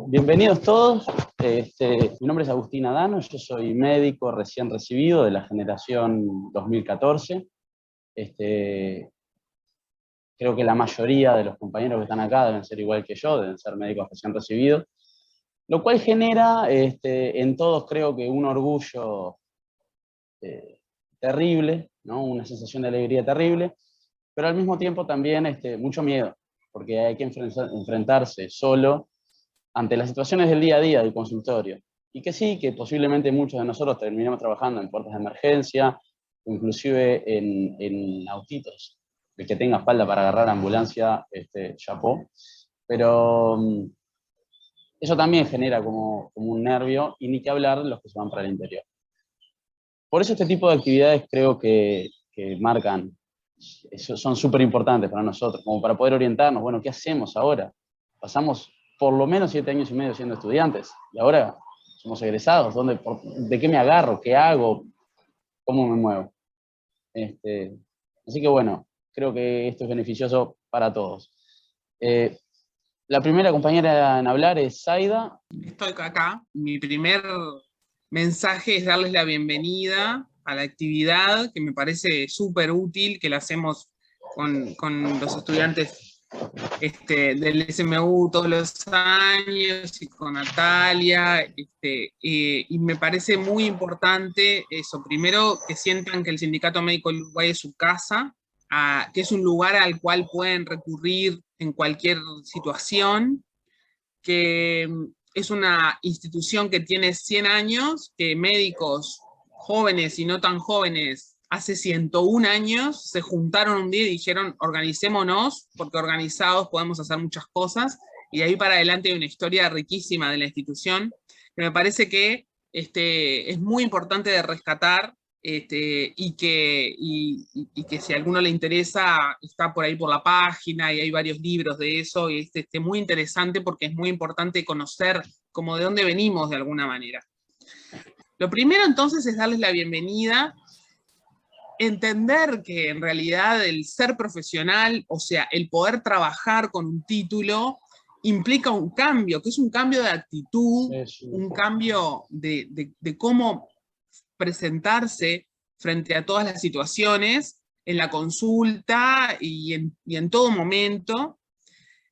Bienvenidos todos. Mi nombre es Agustín Adano, yo soy médico recién recibido de la generación 2014. Creo que la mayoría de los compañeros que están acá deben ser igual que yo, deben ser médicos recién recibidos, lo cual genera en todos creo que un orgullo terrible, ¿no? Una sensación de alegría terrible, pero al mismo tiempo también mucho miedo, porque hay que enfrentarse solo ante las situaciones del día a día del consultorio. Y que sí, que posiblemente muchos de nosotros terminemos trabajando en puertas de emergencia, o inclusive en autitos. El que tenga espalda para agarrar ambulancia, chapó. Pero eso también genera como un nervio, y ni que hablar los que se van para el interior. Por eso este tipo de actividades creo que marcan, son súper importantes para nosotros, como para poder orientarnos, bueno, ¿qué hacemos ahora? Pasamos por lo menos 7 años y medio siendo estudiantes, y ahora somos egresados. ¿De qué me agarro? ¿Qué hago? ¿Cómo me muevo? Así que bueno, creo que esto es beneficioso para todos. La primera compañera en hablar es Zaida. Estoy acá. Mi primer mensaje es darles la bienvenida a la actividad, que me parece súper útil, que la hacemos con los estudiantes del SMU todos los años y con Natalia, y me parece muy importante eso. Primero, que sientan que el Sindicato Médico del Uruguay es su casa, que es un lugar al cual pueden recurrir en cualquier situación, que es una institución que tiene 100 años, que médicos jóvenes y no tan jóvenes hace 101 años se juntaron un día y dijeron: organicémonos, porque organizados podemos hacer muchas cosas, y de ahí para adelante hay una historia riquísima de la institución, que me parece que es muy importante de rescatar, y que si a alguno le interesa, está por ahí por la página, y hay varios libros de eso, y es muy interesante, porque es muy importante conocer como de dónde venimos de alguna manera. Lo primero entonces es darles la bienvenida, entender que en realidad el ser profesional, o sea, el poder trabajar con un título, implica un cambio, que es un cambio de actitud, un cambio de cómo presentarse frente a todas las situaciones, en la consulta y en todo momento,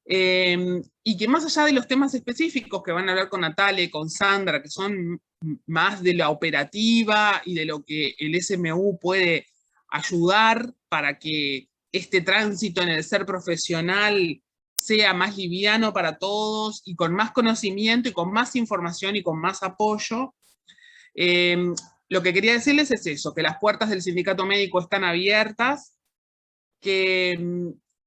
y que más allá de los temas específicos que van a hablar con Natalia y con Sandra, que son más de la operativa y de lo que el SMU puede ayudar para que este tránsito en el ser profesional sea más liviano para todos, y con más conocimiento y con más información y con más apoyo. Lo que quería decirles es eso, que las puertas del sindicato médico están abiertas, que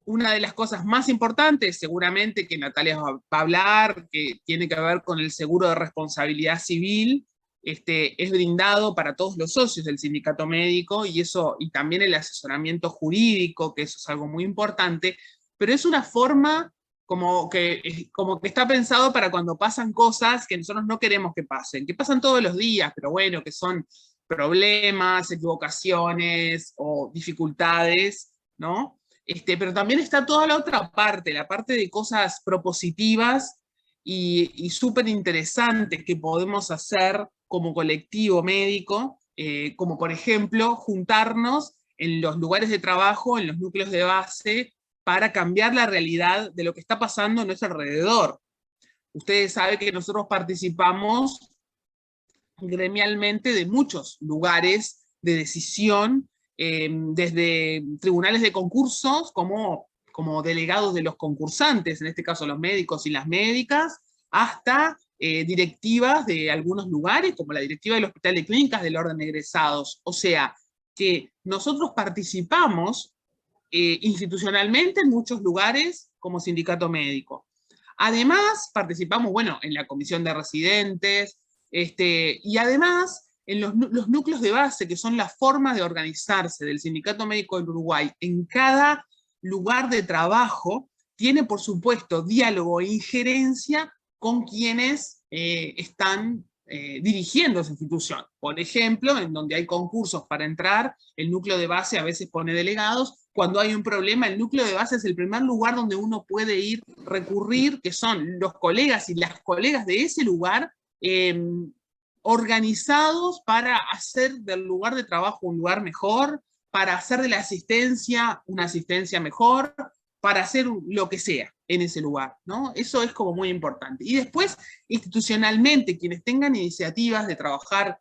una de las cosas más importantes, seguramente que Natalia va a hablar, que tiene que ver con el seguro de responsabilidad civil, es brindado para todos los socios del sindicato médico, y eso, y también el asesoramiento jurídico, que eso es algo muy importante, pero es una forma como que está pensado para cuando pasan cosas que nosotros no queremos que pasan todos los días, pero bueno, que son problemas, equivocaciones o dificultades, ¿no? Pero también está toda la otra parte, la parte de cosas propositivas y súper interesantes que podemos hacer como colectivo médico, como por ejemplo juntarnos en los lugares de trabajo, en los núcleos de base, para cambiar la realidad de lo que está pasando a nuestro alrededor. Ustedes saben que nosotros participamos gremialmente de muchos lugares de decisión, desde tribunales de concursos como delegados de los concursantes, en este caso los médicos y las médicas, hasta directivas de algunos lugares, como la directiva del Hospital de Clínicas del Orden de Egresados. O sea, que nosotros participamos institucionalmente en muchos lugares como sindicato médico. Además, participamos, bueno, en la comisión de residentes, y además en los núcleos de base, que son las formas de organizarse del Sindicato Médico del Uruguay. En cada lugar de trabajo tiene, por supuesto, diálogo e injerencia con quienes están dirigiendo esa institución. Por ejemplo, en donde hay concursos para entrar, el núcleo de base a veces pone delegados, cuando hay un problema, el núcleo de base es el primer lugar donde uno puede ir, recurrir, que son los colegas y las colegas de ese lugar, organizados para hacer del lugar de trabajo un lugar mejor, para hacer de la asistencia una asistencia mejor, para hacer lo que sea en ese lugar, ¿no? Eso es como muy importante. Y después, institucionalmente, quienes tengan iniciativas de trabajar,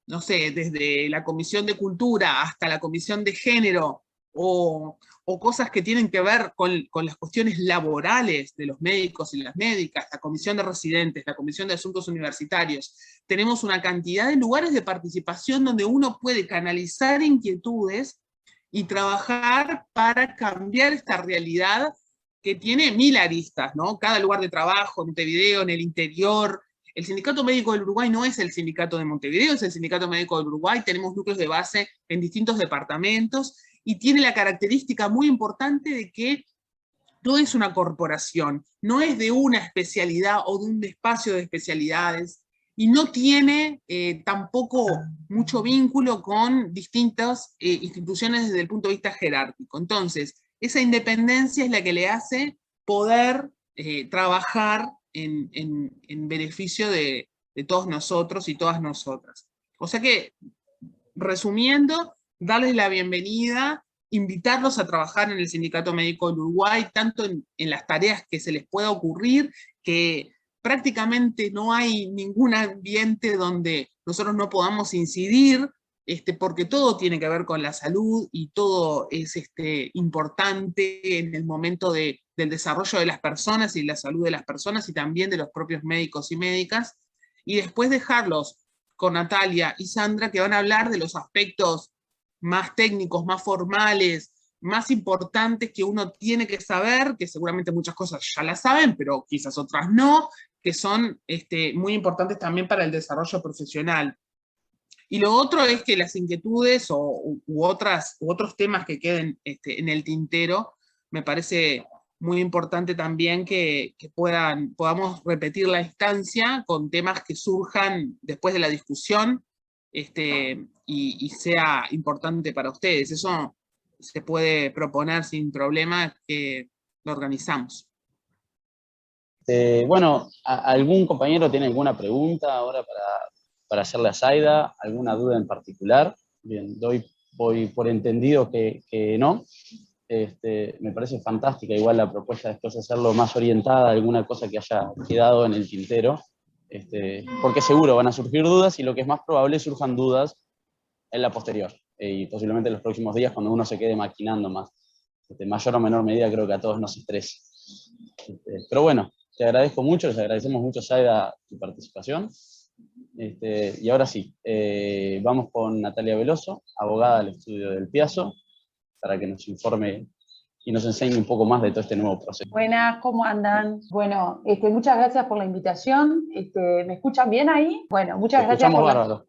no sé, desde la Comisión de Cultura hasta la Comisión de Género, o cosas que tienen que ver con las cuestiones laborales de los médicos y las médicas, la Comisión de Residentes, la Comisión de Asuntos Universitarios. Tenemos una cantidad de lugares de participación donde uno puede canalizar inquietudes y trabajar para cambiar esta realidad que tiene 1000 aristas, ¿no? Cada lugar de trabajo, en Montevideo, en el interior. El Sindicato Médico del Uruguay no es el Sindicato de Montevideo, es el Sindicato Médico del Uruguay. Tenemos núcleos de base en distintos departamentos y tiene la característica muy importante de que no es una corporación, no es de una especialidad o de un espacio de especialidades, y no tiene tampoco mucho vínculo con distintas instituciones desde el punto de vista jerárquico. Entonces, esa independencia es la que le hace poder trabajar en beneficio de todos nosotros y todas nosotras. O sea que, resumiendo, darles la bienvenida, invitarlos a trabajar en el Sindicato Médico del Uruguay, tanto en las tareas que se les pueda ocurrir, que prácticamente no hay ningún ambiente donde nosotros no podamos incidir, porque todo tiene que ver con la salud y todo es importante en el momento del desarrollo de las personas y la salud de las personas y también de los propios médicos y médicas, y después dejarlos con Natalia y Sandra, que van a hablar de los aspectos más técnicos, más formales, más importantes que uno tiene que saber, que seguramente muchas cosas ya las saben, pero quizás otras no, que son muy importantes también para el desarrollo profesional. Y lo otro es que las inquietudes u otros temas que queden en el tintero, me parece muy importante también que podamos repetir la instancia con temas que surjan después de la discusión, y sea importante para ustedes. Eso se puede proponer sin problema, que lo organizamos. Bueno, ¿algún compañero tiene alguna pregunta ahora para hacerle a Zaida? ¿Alguna duda en particular? Bien, voy por entendido que no. Me parece fantástica igual la propuesta después de hacerlo más orientada a alguna cosa que haya quedado en el tintero, porque seguro van a surgir dudas y lo que es más probable surjan dudas en la posterior y posiblemente en los próximos días cuando uno se quede maquinando más. Mayor o menor medida creo que a todos nos estresa. Pero bueno, te agradezco mucho, les agradecemos mucho, Zaida, tu participación. Y ahora sí, vamos con Natalia Veloso, abogada del estudio del Piazzo, para que nos informe y nos enseñe un poco más de todo este nuevo proceso. Buenas, ¿cómo andan? Bueno, muchas gracias por la invitación. ¿Me escuchan bien ahí? Bueno, muchas gracias por bárbaro.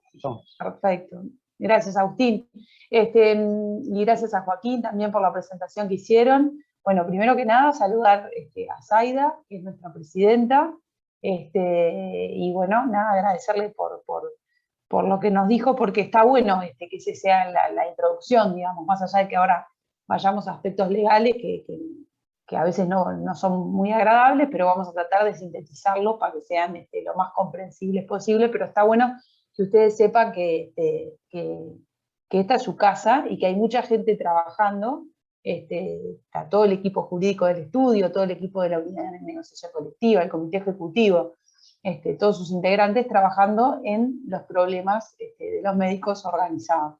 Perfecto. Gracias, Agustín. Y gracias a Joaquín también por la presentación que hicieron. Bueno, primero que nada, saludar a Zaida, que es nuestra presidenta. Y bueno, nada, agradecerle por lo que nos dijo, porque está bueno que ese sea la introducción, digamos, más allá de que ahora vayamos a aspectos legales que a veces no son muy agradables, pero vamos a tratar de sintetizarlo para que sean lo más comprensibles posible, pero está bueno que ustedes sepan que esta es su casa y que hay mucha gente trabajando, está todo el equipo jurídico del estudio, todo el equipo de la unidad de negociación colectiva, el comité ejecutivo, todos sus integrantes trabajando en los problemas de los médicos organizados.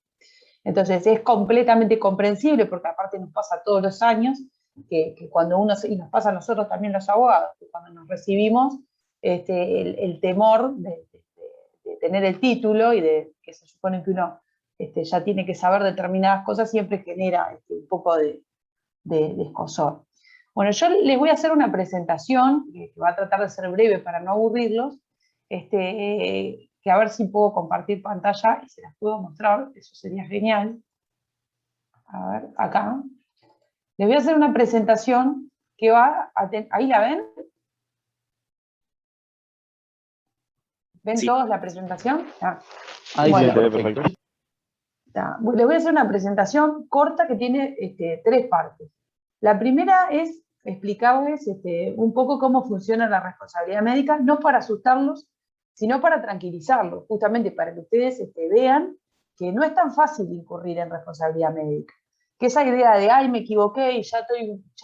Entonces es completamente comprensible, porque aparte nos pasa todos los años, que cuando y nos pasa a nosotros también los abogados, que cuando nos recibimos, el temor de tener el título y de que se supone que uno ya tiene que saber determinadas cosas, siempre genera un poco de escozor. Bueno, yo les voy a hacer una presentación, que va a tratar de ser breve para no aburrirlos, que a ver si puedo compartir pantalla y se las puedo mostrar, eso sería genial. A ver, acá. Les voy a hacer una presentación que va a tener... ¿Ahí la ven? ¿Ven sí. todos la presentación? Ahí bueno, sí, perfecto. Bueno, les voy a hacer una presentación corta que tiene 3 partes. La primera es explicarles un poco cómo funciona la responsabilidad médica, no para asustarlos, sino para tranquilizarlos, justamente para que ustedes vean que no es tan fácil incurrir en responsabilidad médica. Que esa idea de, ay, me equivoqué y ya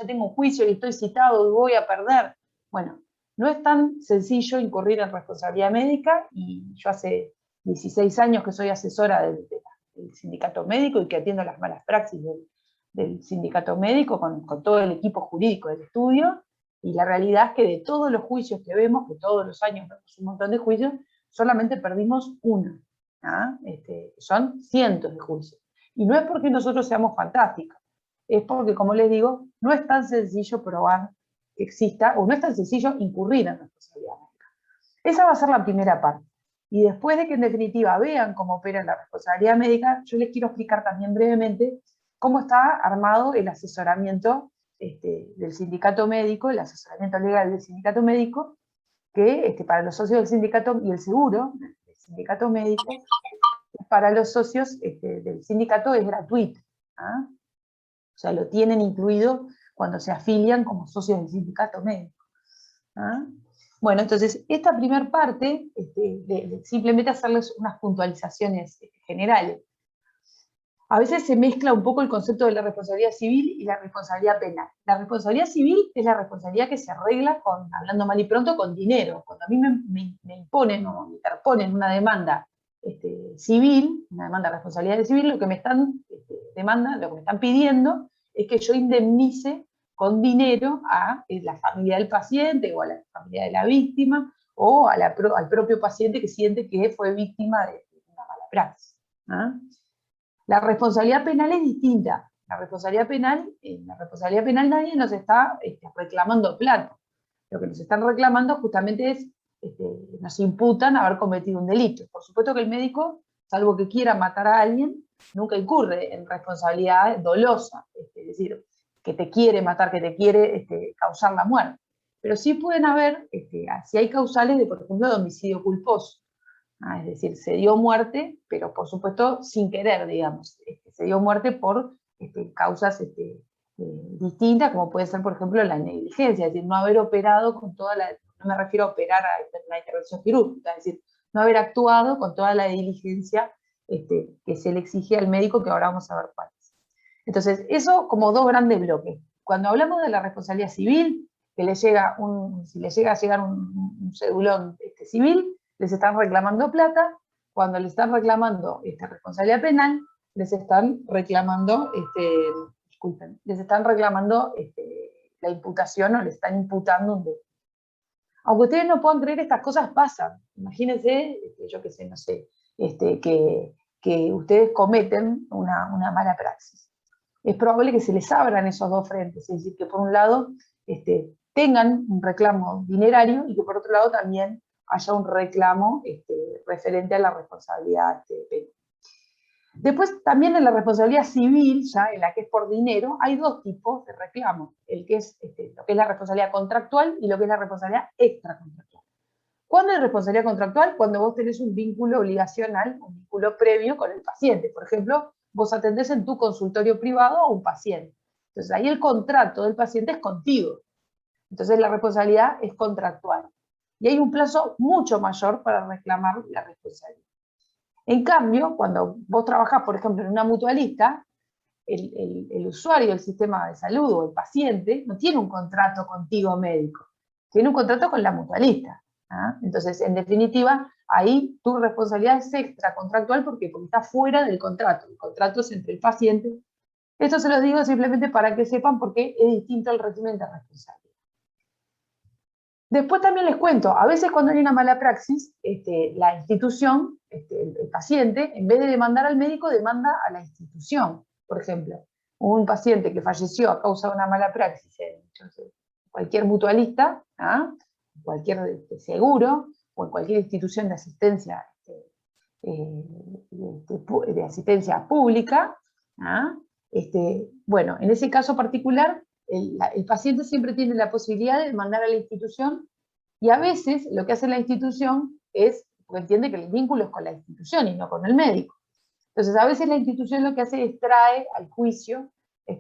tengo un juicio y estoy citado y voy a perder. Bueno, no es tan sencillo incurrir en responsabilidad médica, y yo hace 16 años que soy asesora del sindicato médico y que atiendo las malas praxis del sindicato médico con todo el equipo jurídico del estudio, y la realidad es que de todos los juicios que vemos, que todos los años vemos un montón de juicios, solamente perdimos uno. Son cientos de juicios. Y no es porque nosotros seamos fantásticos, es porque, como les digo, no es tan sencillo probar que exista, o no es tan sencillo incurrir en responsabilidad médica. Esa va a ser la primera parte. Y después de que en definitiva vean cómo opera la responsabilidad médica, yo les quiero explicar también brevemente cómo está armado el asesoramiento del sindicato médico, el asesoramiento legal del sindicato médico, que para los socios del sindicato, y el seguro del sindicato médico, para los socios del sindicato es gratuito. ¿Ah? O sea, lo tienen incluido cuando se afilian como socios del sindicato médico. ¿Ah? Bueno, entonces, esta primera parte, simplemente hacerles unas puntualizaciones generales. A veces se mezcla un poco el concepto de la responsabilidad civil y la responsabilidad penal. La responsabilidad civil es la responsabilidad que se arregla, hablando mal y pronto, con dinero. Cuando a mí me imponen o me interponen una demanda civil, una demanda de responsabilidad civil, lo que me están lo que me están pidiendo es que yo indemnice con dinero a la familia del paciente, o a la familia de la víctima, o al propio paciente que siente que fue víctima de una mala praxis. ¿Ah? La responsabilidad penal es distinta. En la responsabilidad penal nadie nos está reclamando plata. Lo que nos están reclamando justamente es, nos imputan haber cometido un delito. Por supuesto que el médico, salvo que quiera matar a alguien, nunca incurre en responsabilidad dolosa, es decir, que te quiere matar, que te quiere causar la muerte. Pero sí pueden haber, si hay causales de, por ejemplo, de homicidio culposo. Es decir, se dio muerte, pero por supuesto sin querer, digamos. Se dio muerte por causas distintas, como puede ser, por ejemplo, la negligencia, es decir, no haber operado con toda la, no me refiero a operar a la intervención quirúrgica, es decir, no haber actuado con toda la diligencia que se le exige al médico, que ahora vamos a ver cuál es. Entonces, eso como 2 grandes bloques. Cuando hablamos de la responsabilidad civil, que si le llega a llegar un cedulón civil, les están reclamando plata. Cuando les están reclamando responsabilidad penal, les están reclamando, la imputación, o les están imputando un delito. Aunque ustedes no puedan creer, estas cosas pasan. Imagínense, yo qué sé, no sé, que ustedes cometen una mala praxis. Es probable que se les abran esos 2 frentes, es decir, que por un lado tengan un reclamo dinerario, y que por otro lado también haya un reclamo referente a la responsabilidad penal. Después, también en la responsabilidad civil, ya en la que es por dinero, hay 2 tipos de reclamos, lo que es la responsabilidad contractual y lo que es la responsabilidad extracontractual. ¿Cuándo hay responsabilidad contractual? Cuando vos tenés un vínculo obligacional, un vínculo previo con el paciente. Por ejemplo, vos atendés en tu consultorio privado a un paciente. Entonces ahí el contrato del paciente es contigo. Entonces la responsabilidad es contractual. Y hay un plazo mucho mayor para reclamar la responsabilidad. En cambio, cuando vos trabajás, por ejemplo, en una mutualista, el usuario del sistema de salud o el paciente no tiene un contrato contigo médico, tiene un contrato con la mutualista. ¿Ah? Entonces, en definitiva, ahí tu responsabilidad es extracontractual porque está fuera del contrato. El contrato es entre el paciente. Esto se los digo simplemente para que sepan por qué es distinto el régimen de responsabilidad. Después también les cuento, a veces cuando hay una mala praxis, la institución, el paciente, en vez de demandar al médico, demanda a la institución. Por ejemplo, un paciente que falleció a causa de una mala praxis en cualquier mutualista, ¿ah? Cualquier seguro, o en cualquier institución de asistencia, de asistencia pública, ¿ah? Bueno, en ese caso particular, el paciente siempre tiene la posibilidad de demandar a la institución, y a veces lo que hace la institución es, porque entiende que el vínculo es con la institución y no con el médico. Entonces, a veces la institución lo que hace es trae al juicio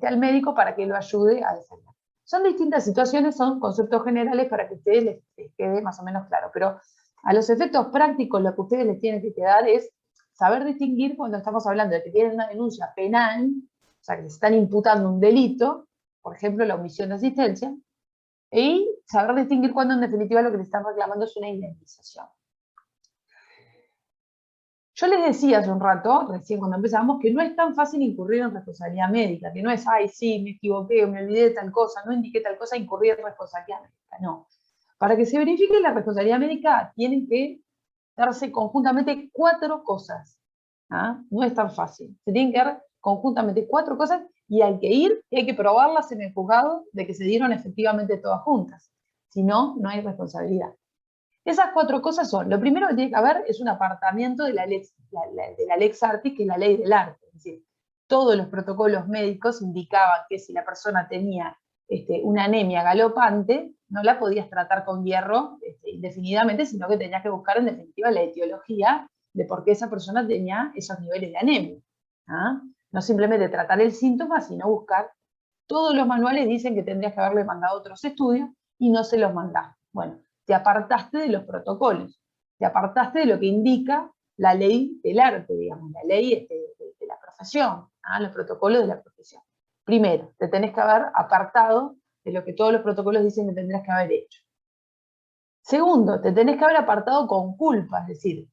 al médico para que lo ayude a defender. Son distintas situaciones, son conceptos generales para que a ustedes les quede más o menos claro, pero a los efectos prácticos lo que ustedes les tienen que quedar es saber distinguir cuando estamos hablando de que tienen una denuncia penal, o sea, que se están imputando un delito, por ejemplo, la omisión de asistencia, y saber distinguir cuando en definitiva lo que le están reclamando es una indemnización. Yo les decía hace un rato, recién cuando empezamos, que no es tan fácil incurrir en responsabilidad médica, que no es, ay, sí, me equivoqué, me olvidé de tal cosa, no indiqué tal cosa, incurrir en responsabilidad médica, no. Para que se verifique la responsabilidad médica tienen que darse conjuntamente 4 cosas. ¿Ah? No es tan fácil. Se tienen que dar conjuntamente 4 cosas y hay que ir y hay que probarlas en el juzgado de que se dieron efectivamente todas juntas. Si no, no hay responsabilidad. Esas 4 cosas son, lo primero que tiene que haber es un apartamiento de la lex artis, que es la ley del arte. Es decir, todos los protocolos médicos indicaban que si la persona tenía una anemia galopante, no la podías tratar con hierro indefinidamente, sino que tenías que buscar en definitiva la etiología de por qué esa persona tenía esos niveles de anemia. ¿Ah? No simplemente tratar el síntoma, sino buscar. Todos los manuales dicen que tendrías que haberle mandado otros estudios y no se los mandaste. Bueno, te apartaste de los protocolos, te apartaste de lo que indica la ley del arte, digamos, la ley de la profesión, ¿ah? Los protocolos de la profesión. Primero, te tenés que haber apartado de lo que todos los protocolos dicen que tendrás que haber hecho. Segundo, te tenés que haber apartado con culpa, es decir,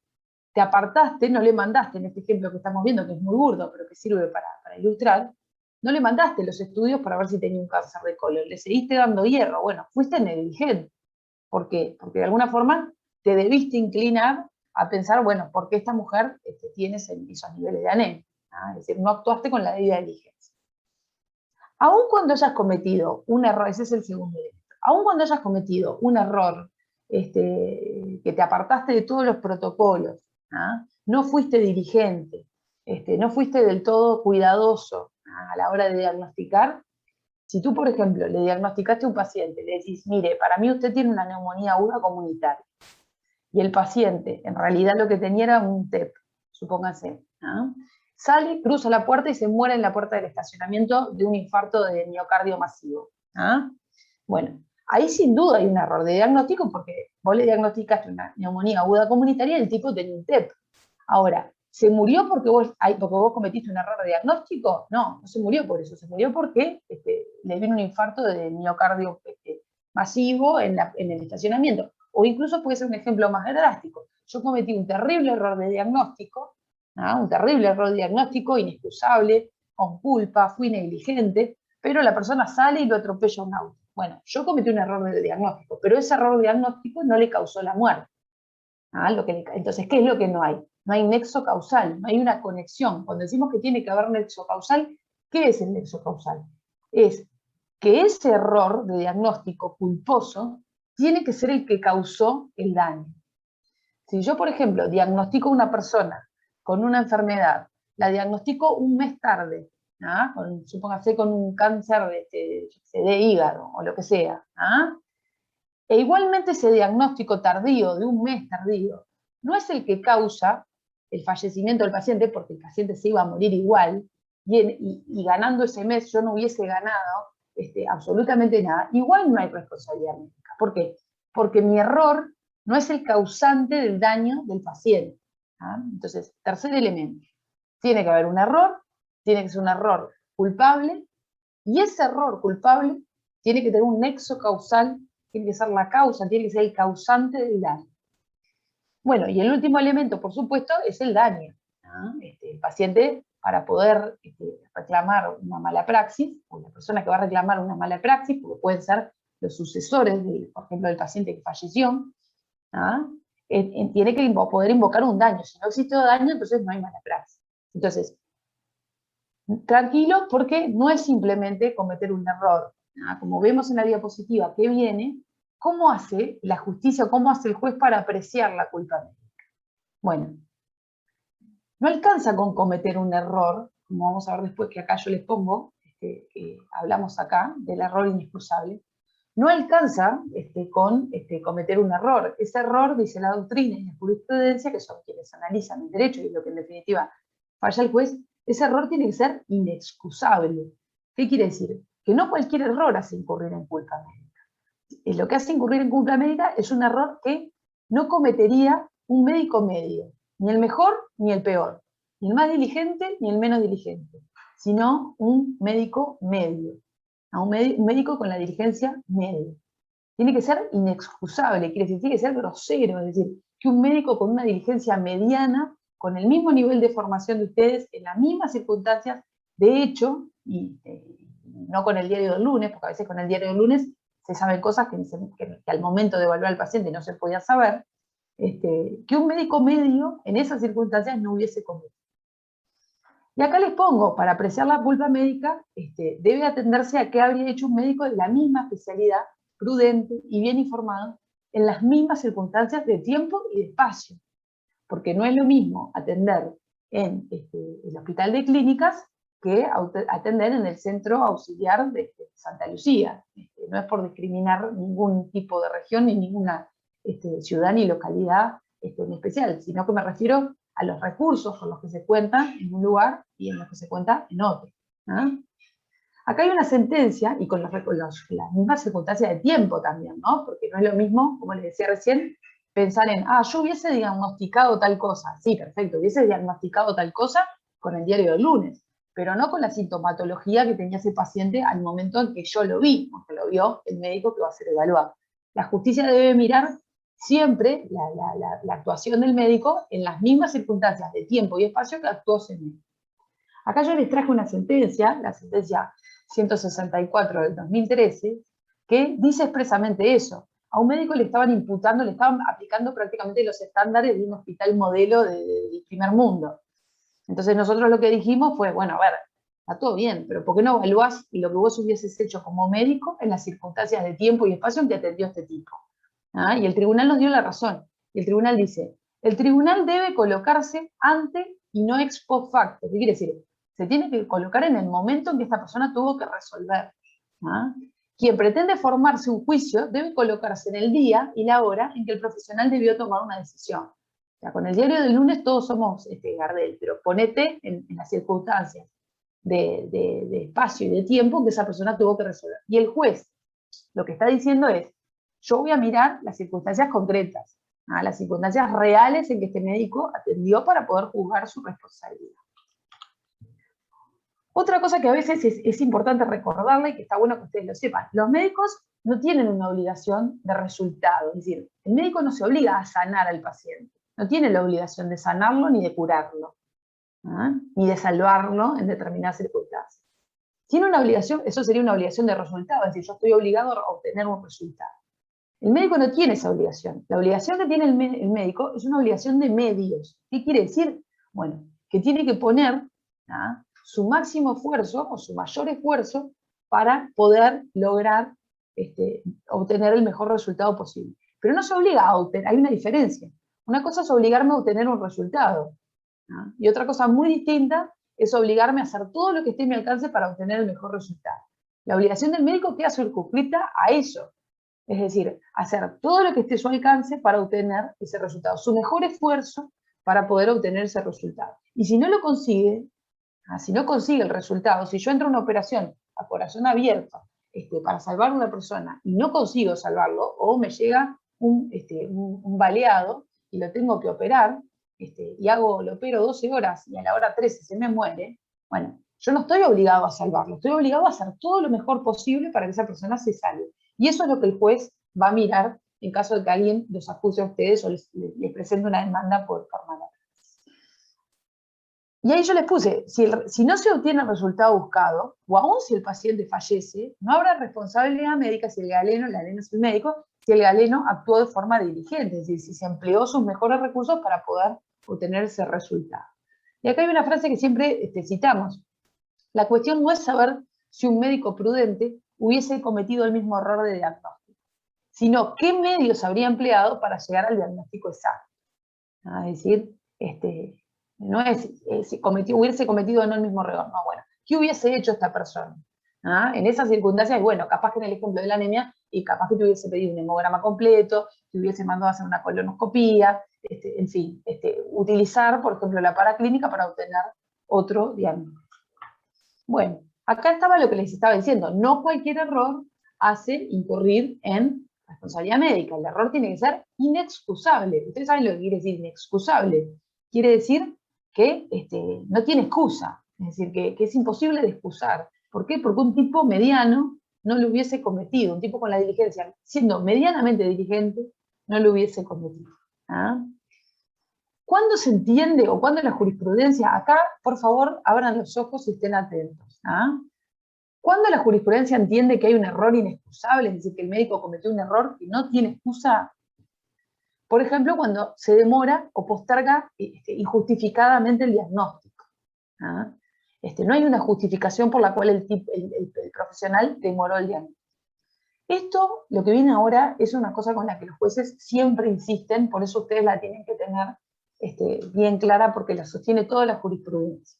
te apartaste, no le mandaste, en este ejemplo que estamos viendo, que es muy burdo, pero que sirve para ilustrar, no le mandaste los estudios para ver si tenía un cáncer de colon, le seguiste dando hierro, bueno, fuiste negligente. ¿Por qué? Porque de alguna forma te debiste inclinar a pensar, bueno, ¿por qué esta mujer tiene esos niveles de anemia? ¿Ah? Es decir, no actuaste con la debida diligencia. Aun cuando hayas cometido un error, ese es el segundo elemento, aun cuando hayas cometido un error, que te apartaste de todos los protocolos, ¿ah? No fuiste diligente, no fuiste del todo cuidadoso, ¿ah? A la hora de diagnosticar. Si tú, por ejemplo, le diagnosticaste a un paciente, le decís, mire, para mí usted tiene una neumonía aguda comunitaria, y el paciente en realidad lo que tenía era un TEP, supóngase, ¿no? Sale, cruza la puerta y se muere en la puerta del estacionamiento de un infarto de miocardio masivo. ¿Ah? Bueno, ahí sin duda hay un error de diagnóstico porque vos le diagnosticaste una neumonía aguda comunitaria y el tipo tenía un TEP. Ahora, ¿se murió porque vos cometiste un error de diagnóstico? No, no se murió por eso, se murió porque le vino un infarto de miocardio masivo en el estacionamiento. O incluso puede ser un ejemplo más drástico. Yo cometí un terrible error de diagnóstico, ¿no? Un terrible error de diagnóstico, inexcusable, con culpa, fui negligente, pero la persona sale y lo atropella un auto. Bueno, yo cometí un error de diagnóstico, pero ese error de diagnóstico no le causó la muerte. ¿Ah? Entonces, ¿qué es lo que no hay? No hay nexo causal, no hay una conexión. Cuando decimos que tiene que haber nexo causal, ¿qué es el nexo causal? Es que ese error de diagnóstico culposo tiene que ser el que causó el daño. Si yo, por ejemplo, diagnostico a una persona con una enfermedad, la diagnostico un mes tarde, ¿ah? Supóngase con un cáncer de hígado o lo que sea, ¿ah? E igualmente ese diagnóstico tardío, de un mes tardío, no es el que causa el fallecimiento del paciente, porque el paciente se iba a morir igual, y ganando ese mes yo no hubiese ganado absolutamente nada, igual no hay responsabilidad médica. ¿Por qué? Porque mi error no es el causante del daño del paciente. ¿Ah? Entonces, tercer elemento, tiene que haber un error, tiene que ser un error culpable, y ese error culpable tiene que tener un nexo causal, tiene que ser la causa, tiene que ser el causante del daño. Bueno, y el último elemento, por supuesto, es el daño. ¿No? El paciente, para poder reclamar una mala praxis, o la persona que va a reclamar una mala praxis, porque pueden ser los sucesores, por ejemplo, del paciente que falleció, ¿no? Tiene que poder invocar un daño. Si no existe daño, entonces no hay mala praxis. Entonces, tranquilos, porque no es simplemente cometer un error. ¿No? Como vemos en la diapositiva que viene, ¿cómo hace la justicia, cómo hace el juez para apreciar la culpa médica? Bueno, no alcanza con cometer un error, como vamos a ver después que acá yo les pongo, que hablamos acá del error inexcusable, no alcanza con cometer un error. Ese error, dice la doctrina y la jurisprudencia, que son quienes analizan el derecho y lo que en definitiva falla el juez, ese error tiene que ser inexcusable. ¿Qué quiere decir? Que no cualquier error hace incurrir en culpa médica. Lo que hace incurrir en culpa médica es un error que no cometería un médico medio, ni el mejor ni el peor, ni el más diligente ni el menos diligente, sino un médico medio, un médico con la diligencia media. Tiene que ser inexcusable, quiere decir, tiene que ser grosero, es decir, que un médico con una diligencia mediana, con el mismo nivel de formación de ustedes, en las mismas circunstancias, de hecho, y no con el diario del lunes, porque a veces con el diario del lunes se saben cosas que al momento de evaluar al paciente no se podía saber, que un médico medio en esas circunstancias no hubiese cometido. Y acá les pongo, para apreciar la culpa médica, debe atenderse a qué habría hecho un médico de la misma especialidad, prudente y bien informado, en las mismas circunstancias de tiempo y de espacio. Porque no es lo mismo atender en el hospital de clínicas que atender en el centro auxiliar de Santa Lucía. No es por discriminar ningún tipo de región ni ninguna ciudad ni localidad en especial, sino que me refiero a los recursos con los que se cuentan en un lugar y en los que se cuenta en otro. ¿No? Acá hay una sentencia, y con las mismas circunstancias de tiempo también, ¿no? Porque no es lo mismo, como les decía recién, pensar en, yo hubiese diagnosticado tal cosa. Sí, perfecto, hubiese diagnosticado tal cosa con el diario del lunes, pero no con la sintomatología que tenía ese paciente al momento en que yo lo vi, porque lo vio el médico que va a ser evaluado. La justicia debe mirar siempre la actuación del médico en las mismas circunstancias de tiempo y espacio que actuó ese médico. Acá yo les traje una sentencia, la sentencia 164 del 2013, que dice expresamente eso. A un médico le estaban imputando, le estaban aplicando prácticamente los estándares de un hospital modelo del primer mundo. Entonces nosotros lo que dijimos fue, bueno, a ver, está todo bien, pero ¿por qué no evaluás lo que vos hubieses hecho como médico en las circunstancias de tiempo y espacio en que atendió este tipo? Y el tribunal nos dio la razón. Y el tribunal dice, el tribunal debe colocarse ante y no ex post facto. ¿Qué quiere decir? Se tiene que colocar en el momento en que esta persona tuvo que resolver. Quien pretende formarse un juicio debe colocarse en el día y la hora en que el profesional debió tomar una decisión. O sea, con el diario del lunes todos somos Gardel, pero ponete en las circunstancias de espacio y de tiempo en que esa persona tuvo que resolver. Y el juez lo que está diciendo es, yo voy a mirar las circunstancias concretas, las circunstancias reales en que este médico atendió para poder juzgar su responsabilidad. Otra cosa que a veces es importante recordarle y que está bueno que ustedes lo sepan, los médicos no tienen una obligación de resultado, es decir, el médico no se obliga a sanar al paciente, no tiene la obligación de sanarlo ni de curarlo, ni de salvarlo en determinadas circunstancias. Tiene una obligación, eso sería una obligación de resultado, es decir, yo estoy obligado a obtener un resultado. El médico no tiene esa obligación. La obligación que tiene el médico es una obligación de medios. ¿Qué quiere decir? Bueno, que tiene que poner su máximo esfuerzo o su mayor esfuerzo para poder lograr obtener el mejor resultado posible. Pero no se obliga a obtener, hay una diferencia. Una cosa es obligarme a obtener un resultado, y otra cosa muy distinta es obligarme a hacer todo lo que esté en mi alcance para obtener el mejor resultado. La obligación del médico queda circunscrita a eso. Es decir, hacer todo lo que esté a su alcance para obtener ese resultado, su mejor esfuerzo para poder obtener ese resultado. Y si no lo consigue, si no consigue el resultado, si yo entro a una operación a corazón abierto para salvar a una persona y no consigo salvarlo, o me llega un baleado y lo tengo que operar, y lo opero 12 horas y a la hora 13 se me muere, bueno, yo no estoy obligado a salvarlo, estoy obligado a hacer todo lo mejor posible para que esa persona se salve. Y eso es lo que el juez va a mirar en caso de que alguien los acuse a ustedes o les presente una demanda por mala praxis. Y ahí yo les puse, si no se obtiene el resultado buscado, o aún si el paciente fallece, no habrá responsabilidad médica si el galeno es el médico, si el galeno actuó de forma diligente, es decir, si se empleó sus mejores recursos para poder obtener ese resultado. Y acá hay una frase que siempre citamos. La cuestión no es saber si un médico prudente hubiese cometido el mismo error de diagnóstico, sino qué medios habría empleado para llegar al diagnóstico exacto. Es decir, no es si hubiese cometido o no el mismo error, no, bueno, ¿qué hubiese hecho esta persona? En esas circunstancias, bueno, capaz que en el ejemplo de la anemia, y capaz que te hubiese pedido un hemograma completo, te hubiese mandado a hacer una colonoscopía, en fin, utilizar, por ejemplo, la paraclínica para obtener otro diagnóstico. Bueno, acá estaba lo que les estaba diciendo, no cualquier error hace incurrir en responsabilidad médica, el error tiene que ser inexcusable. Ustedes saben lo que quiere decir inexcusable, quiere decir que no tiene excusa, es decir, que es imposible de excusar. ¿Por qué? Porque un tipo mediano no lo hubiese cometido, un tipo con la diligencia, siendo medianamente diligente, no lo hubiese cometido. ¿Ah? ¿Cuándo se entiende o cuándo la jurisprudencia? Acá, por favor, abran los ojos y estén atentos. ¿Ah? ¿Cuándo la jurisprudencia entiende que hay un error inexcusable, es decir, que el médico cometió un error y no tiene excusa? Por ejemplo, cuando se demora o posterga injustificadamente el diagnóstico. ¿Ah? No hay una justificación por la cual el profesional demoró el diagnóstico. Esto, lo que viene ahora, es una cosa con la que los jueces siempre insisten, por eso ustedes la tienen que tener bien clara, porque la sostiene toda la jurisprudencia.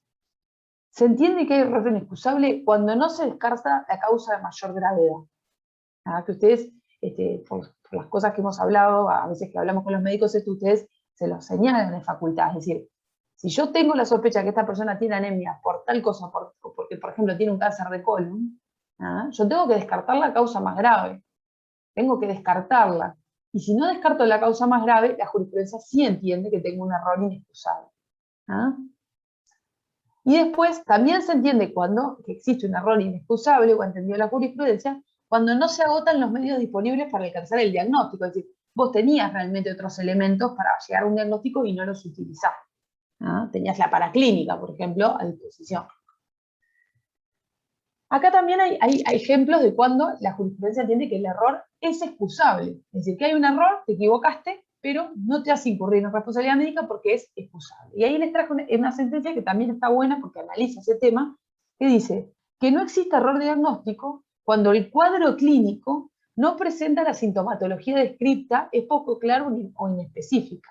Se entiende que hay error inexcusable cuando no se descarta la causa de mayor gravedad. Que ustedes, por las cosas que hemos hablado, a veces que hablamos con los médicos, ustedes se lo señalan en facultad. Es decir, si yo tengo la sospecha que esta persona tiene anemia por tal cosa, porque por ejemplo tiene un cáncer de colon, yo tengo que descartar la causa más grave. Tengo que descartarla. Y si no descarto la causa más grave, la jurisprudencia sí entiende que tengo un error inexcusable. Y después también se entiende que existe un error inexcusable, o entendió la jurisprudencia, cuando no se agotan los medios disponibles para alcanzar el diagnóstico. Es decir, vos tenías realmente otros elementos para llegar a un diagnóstico y no los utilizás. Tenías la paraclínica, por ejemplo, a disposición. Acá también hay ejemplos de cuando la jurisprudencia entiende que el error es excusable. Es decir, que hay un error, te equivocaste, pero no te hace incurrir en responsabilidad médica porque es excusable. Y ahí les traje una sentencia que también está buena porque analiza ese tema, que dice que no existe error diagnóstico cuando el cuadro clínico no presenta la sintomatología descripta, es poco claro o inespecífica.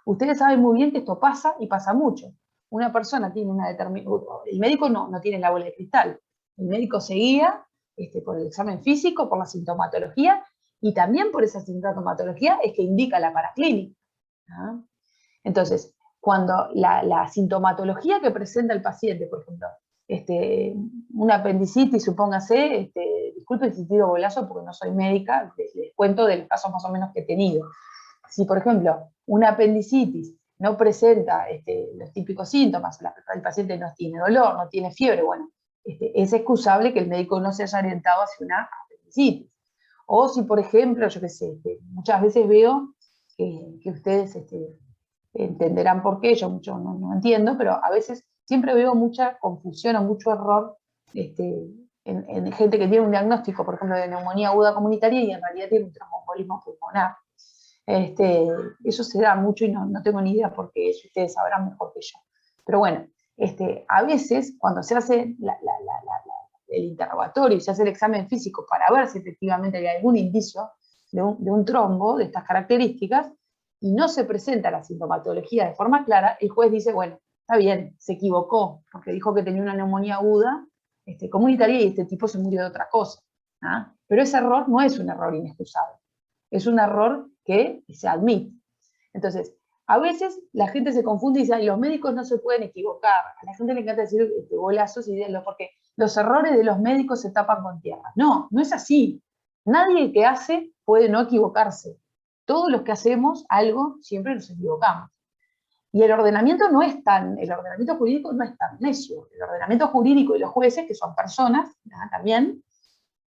Ustedes saben muy bien que esto pasa y pasa mucho. Una persona tiene una determinada... El médico no tiene la bola de cristal. El médico se guía por el examen físico, por la sintomatología, y también por esa sintomatología es que indica la paraclínica. Entonces, cuando la sintomatología que presenta el paciente, por ejemplo, una apendicitis, supóngase, disculpen si tiro bolazo porque no soy médica, les cuento de los casos más o menos que he tenido. Si, por ejemplo, una apendicitis no presenta los típicos síntomas, el paciente no tiene dolor, no tiene fiebre, bueno, es excusable que el médico no se haya orientado hacia una apendicitis. O si, por ejemplo, yo qué sé, muchas veces veo que ustedes entenderán por qué, yo mucho no entiendo, pero a veces siempre veo mucha confusión o mucho error en gente que tiene un diagnóstico, por ejemplo, de neumonía aguda comunitaria y en realidad tiene un tromboembolismo pulmonar. Eso se da mucho y no tengo ni idea por qué, ustedes sabrán mejor que yo. Pero bueno, a veces cuando se hace el interrogatorio y se hace el examen físico para ver si efectivamente hay algún indicio de un trombo de estas características y no se presenta la sintomatología de forma clara, el juez dice, bueno, está bien, se equivocó, porque dijo que tenía una neumonía aguda comunitaria y este tipo se murió de otra cosa. Pero ese error no es un error inexcusable, es un error que se admite. Entonces, a veces la gente se confunde y dice, los médicos no se pueden equivocar. A la gente le encanta decir bolazos y porque los errores de los médicos se tapan con tierra. No, no es así. Nadie que hace puede no equivocarse. Todos los que hacemos algo siempre nos equivocamos. Y el ordenamiento jurídico no es tan necio. El ordenamiento jurídico y los jueces, que son personas también,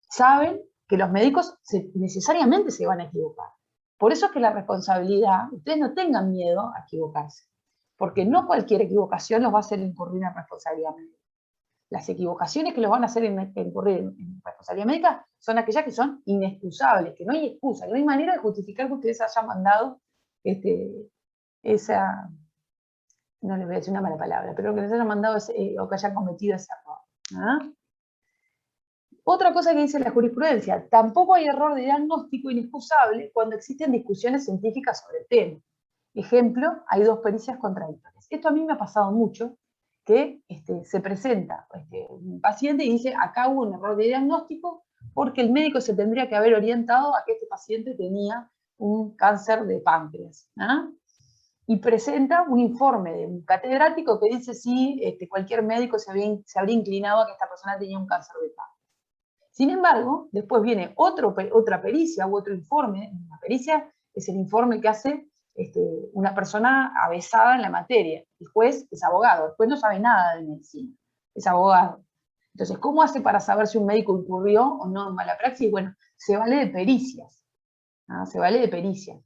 saben que los médicos necesariamente se van a equivocar. Por eso es que la responsabilidad, ustedes no tengan miedo a equivocarse, porque no cualquier equivocación los va a hacer incurrir en responsabilidad médica. Las equivocaciones que los van a hacer incurrir en responsabilidad médica son aquellas que son inexcusables, que no hay excusa, que no hay manera de justificar que ustedes hayan mandado esa, no les voy a decir una mala palabra, pero que les hayan mandado o que hayan cometido ese error. Otra cosa que dice la jurisprudencia, tampoco hay error de diagnóstico inexcusable cuando existen discusiones científicas sobre el tema. Ejemplo, hay dos pericias contradictorias. Esto a mí me ha pasado mucho, que se presenta un paciente y dice, acá hubo un error de diagnóstico porque el médico se tendría que haber orientado a que este paciente tenía un cáncer de páncreas. y presenta un informe de un catedrático que dice si cualquier médico se habría inclinado a que esta persona tenía un cáncer de pavo. Sin embargo, después viene otra pericia u otro informe. La pericia es el informe que hace una persona avesada en la materia. El juez es abogado, el juez no sabe nada de medicina, es abogado. Entonces, ¿cómo hace para saber si un médico incurrió o no en mala praxis? Bueno, se vale de pericias, ¿no? Se vale de pericias.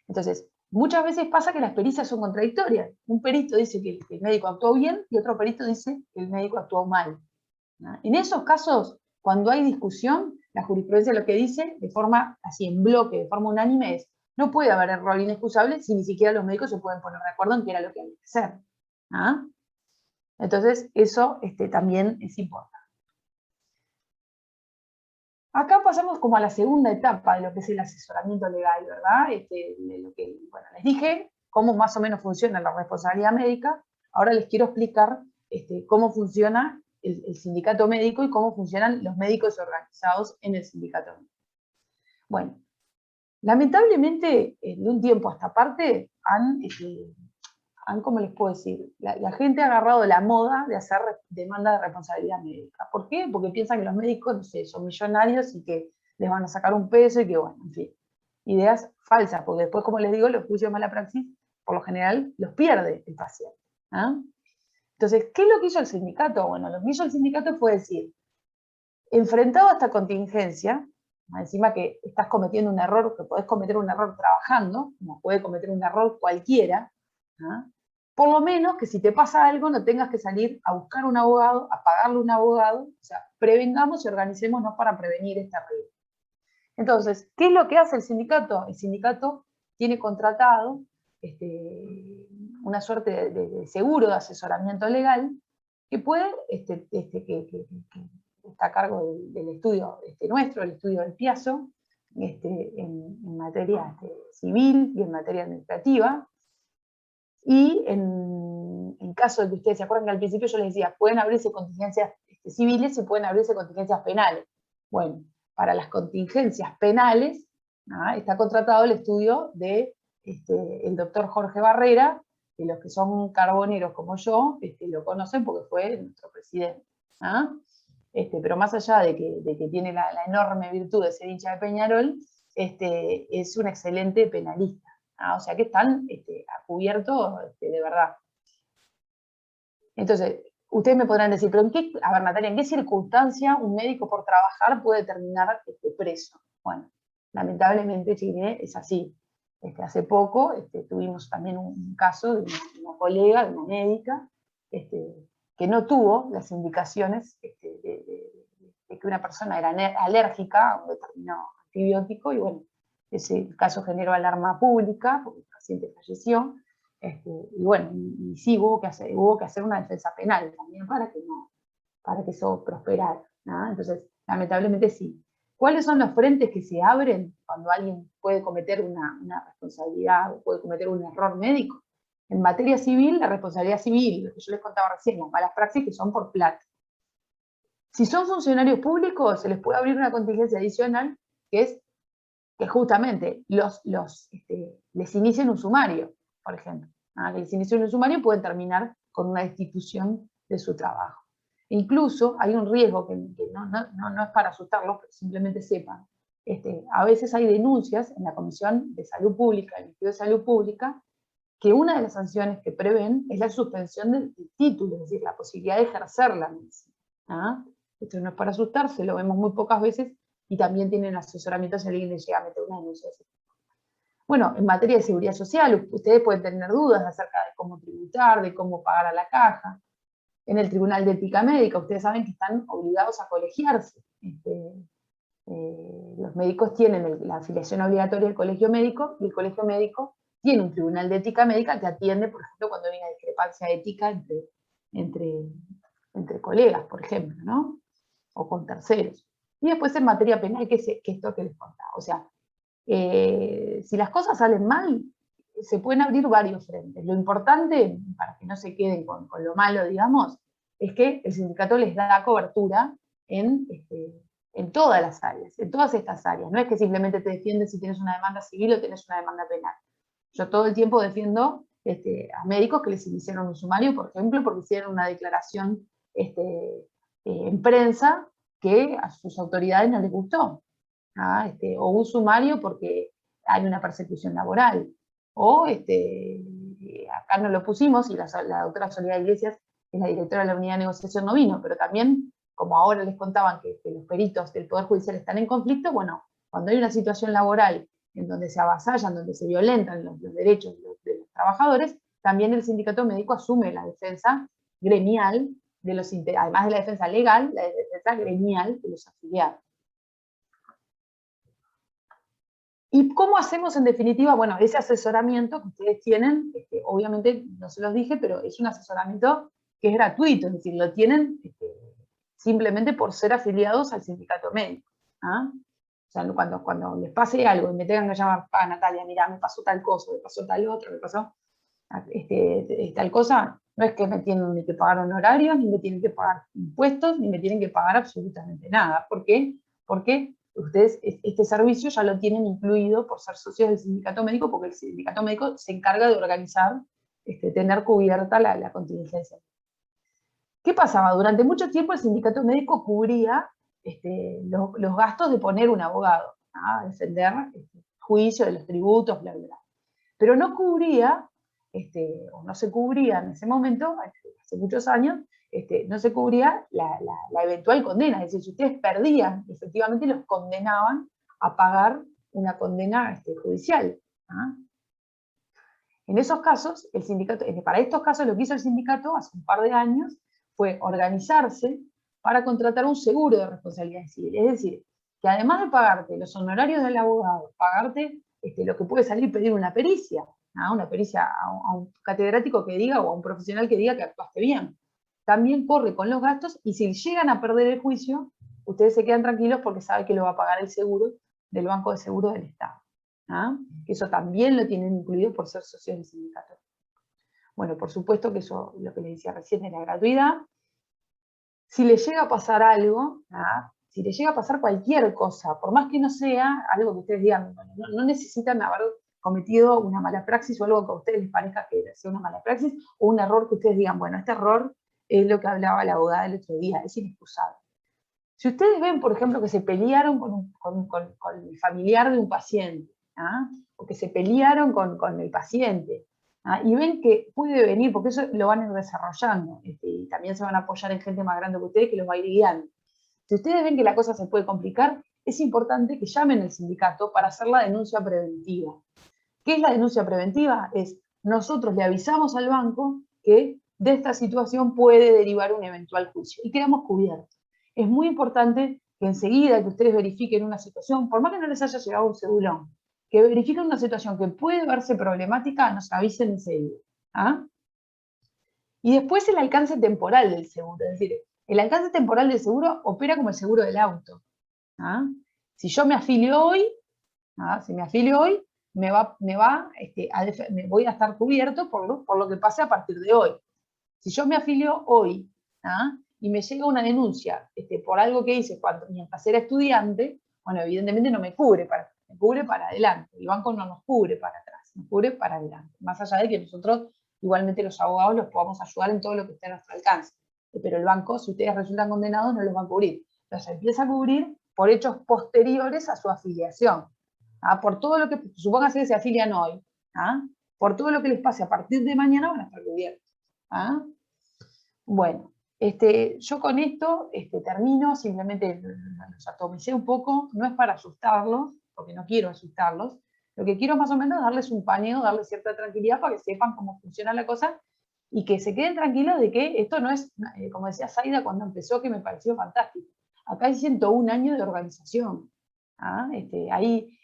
Entonces, muchas veces pasa que las pericias son contradictorias. Un perito dice que el médico actuó bien y otro perito dice que el médico actuó mal, ¿no? En esos casos, cuando hay discusión, la jurisprudencia lo que dice, de forma así en bloque, de forma unánime, es no puede haber error inexcusable si ni siquiera los médicos se pueden poner de acuerdo en qué era lo que había que hacer, ¿no? Entonces, eso también es importante. Acá pasamos como a la segunda etapa de lo que es el asesoramiento legal, ¿verdad? De lo que, bueno, les dije cómo más o menos funciona la responsabilidad médica. Ahora les quiero explicar cómo funciona el sindicato médico y cómo funcionan los médicos organizados en el sindicato médico. Bueno, lamentablemente, de un tiempo a esta parte, ¿cómo les puedo decir? La gente ha agarrado la moda de hacer demanda de responsabilidad médica. ¿Por qué? Porque piensan que los médicos, no sé, son millonarios y que les van a sacar un peso y que, bueno, en fin. Ideas falsas, porque después, como les digo, los juicios de mala praxis, por lo general, los pierde el paciente, ¿no? Entonces, ¿qué es lo que hizo el sindicato? Bueno, lo que hizo el sindicato fue decir, enfrentado a esta contingencia, encima que estás cometiendo un error, que podés cometer un error trabajando, como puede cometer un error cualquiera, ¿ah? Por lo menos que si te pasa algo no tengas que salir a buscar un abogado, a pagarle un abogado, o sea, prevengamos y organicémonos para prevenir este riesgo. Entonces, ¿qué es lo que hace el sindicato? El sindicato tiene contratado una suerte de seguro de asesoramiento legal que puede, que está a cargo del estudio nuestro, el estudio del Piazzo, en materia civil y en materia administrativa. Y en caso de que ustedes se acuerdan que al principio yo les decía, pueden abrirse contingencias civiles y pueden abrirse contingencias penales. Bueno, para las contingencias penales, ¿no? Está contratado el estudio de el doctor Jorge Barrera, que los que son carboneros como yo lo conocen porque fue nuestro presidente, ¿no? Pero más allá de que tiene la enorme virtud de ser hincha de Peñarol, es un excelente penalista. O sea que están a cubierto de verdad. Entonces, ustedes me podrán decir, pero a ver, Natalia, ¿en qué circunstancia un médico por trabajar puede terminar preso? Bueno, lamentablemente, Chile, es así. Hace poco tuvimos también un caso de una colega, de una médica, que no tuvo las indicaciones de que una persona era alérgica a un determinado antibiótico, y bueno, ese caso generó alarma pública, porque el paciente falleció, y bueno, y sí hubo que hacer una defensa penal también para que eso prosperara, ¿no? Entonces, lamentablemente sí. ¿Cuáles son los frentes que se abren cuando alguien puede cometer una responsabilidad o puede cometer un error médico? En materia civil, la responsabilidad civil, lo que yo les contaba recién, las malas praxis que son por plata. Si son funcionarios públicos, se les puede abrir una contingencia adicional, que es que justamente les inicien un sumario, por ejemplo. Les inicien un sumario y pueden terminar con una destitución de su trabajo. E incluso hay un riesgo que no es para asustarlos, pero simplemente sepan. A veces hay denuncias en la Comisión de Salud Pública, el Ministerio de Salud Pública, que una de las sanciones que prevén es la suspensión del título, es decir, la posibilidad de ejercer la medicina. Esto no es para asustarse, lo vemos muy pocas veces, y también tienen asesoramiento si alguien les llega a meter una denuncia. Bueno, en materia de seguridad social, ustedes pueden tener dudas acerca de cómo tributar, de cómo pagar a la caja. En el Tribunal de Ética Médica, ustedes saben que están obligados a colegiarse. Los médicos tienen la afiliación obligatoria del colegio médico, y el colegio médico tiene un tribunal de ética médica que atiende, por ejemplo, cuando hay una discrepancia ética entre colegas, por ejemplo, ¿no? O con terceros. Y después en materia penal, que es esto que les contaba. O sea, si las cosas salen mal, se pueden abrir varios frentes. Lo importante, para que no se queden con lo malo, digamos, es que el sindicato les da cobertura en todas las áreas, en todas estas áreas. No es que simplemente te defiendes si tienes una demanda civil o tienes una demanda penal. Yo todo el tiempo defiendo a médicos que les iniciaron un sumario, por ejemplo, porque hicieron una declaración en prensa que a sus autoridades no les gustó. O un sumario porque hay una persecución laboral. O acá no lo pusimos, y la doctora Soledad Iglesias, que es la directora de la unidad de negociación, no vino, pero también, como ahora les contaban que los peritos del Poder Judicial están en conflicto, bueno, cuando hay una situación laboral en donde se avasallan, donde se violentan los derechos de los trabajadores, también el sindicato médico asume la defensa gremial, además de la defensa legal, la defensa gremial de los afiliados. ¿Y cómo hacemos en definitiva? Bueno, ese asesoramiento que ustedes tienen, obviamente no se los dije, pero es un asesoramiento que es gratuito, es decir, lo tienen simplemente por ser afiliados al sindicato médico. O sea, cuando les pase algo y me tengan que llamar, Natalia, mira, me pasó tal cosa, me pasó tal otro, me pasó tal cosa, no es que me tienen ni que pagar honorarios, ni me tienen que pagar impuestos, ni me tienen que pagar absolutamente nada. ¿Por qué? Porque ustedes este servicio ya lo tienen incluido por ser socios del sindicato médico, porque el sindicato médico se encarga de organizar, tener cubierta la contingencia. ¿Qué pasaba? Durante mucho tiempo el sindicato médico cubría los gastos de poner un abogado a defender el juicio de los tributos, bla, bla, bla. Pero no cubría, o no se cubría en ese momento, hace muchos años, no se cubría la eventual condena. Es decir, si ustedes perdían, efectivamente los condenaban a pagar una condena judicial. En esos casos, el sindicato, para estos casos lo que hizo el sindicato hace un par de años fue organizarse para contratar un seguro de responsabilidad civil. Es decir, que además de pagarte los honorarios del abogado, pagarte lo que puede salir pedir una pericia a un catedrático que diga, o a un profesional que diga que actuaste bien. También corre con los gastos, y si llegan a perder el juicio, ustedes se quedan tranquilos porque saben que lo va a pagar el seguro del Banco de Seguros del Estado. Eso también lo tienen incluido por ser socios del sindicato. Bueno, por supuesto que eso, lo que les decía recién, es la gratuidad. Si les llega a pasar algo, si les llega a pasar cualquier cosa, por más que no sea algo que ustedes digan, bueno, no necesitan haber cometido una mala praxis o algo que a ustedes les parezca que sea una mala praxis, o un error que ustedes digan, bueno, este error es lo que hablaba la abogada el otro día, es inexcusable. Si ustedes ven, por ejemplo, que se pelearon con el familiar de un paciente, o que se pelearon con el paciente, y ven que puede venir, porque eso lo van a ir desarrollando, y también se van a apoyar en gente más grande que ustedes que los va a ir guiando. Si ustedes ven que la cosa se puede complicar, es importante que llamen al sindicato para hacer la denuncia preventiva. ¿Qué es la denuncia preventiva? Es, nosotros le avisamos al banco que de esta situación puede derivar un eventual juicio, y quedamos cubiertos. Es muy importante que enseguida que ustedes verifiquen una situación, por más que no les haya llegado un cedulón, que verifiquen una situación que puede verse problemática, nos avisen enseguida. Y después el alcance temporal del seguro, es decir, el alcance temporal del seguro opera como el seguro del auto. Si yo me afilio hoy, me voy a estar cubierto por lo que pase a partir de hoy. Si yo me afilio hoy, y me llega una denuncia por algo que hice mientras era estudiante, bueno, evidentemente no me cubre para adelante. El banco no nos cubre para atrás, nos cubre para adelante. Más allá de que nosotros, igualmente los abogados, los podamos ayudar en todo lo que esté a nuestro alcance. Pero el banco, si ustedes resultan condenados, no los va a cubrir. Entonces empieza a cubrir por hechos posteriores a su afiliación. Por todo lo que, supóngase que se afilian hoy, por todo lo que les pase a partir de mañana van a estar cubiertos. Bueno, yo con esto termino, simplemente los atomicé un poco, no es para asustarlos, porque no quiero asustarlos, lo que quiero más o menos es darles un paneo, darles cierta tranquilidad para que sepan cómo funciona la cosa, y que se queden tranquilos de que esto no es, como decía Zaida cuando empezó, que me pareció fantástico. Acá hay 101 años de organización, hay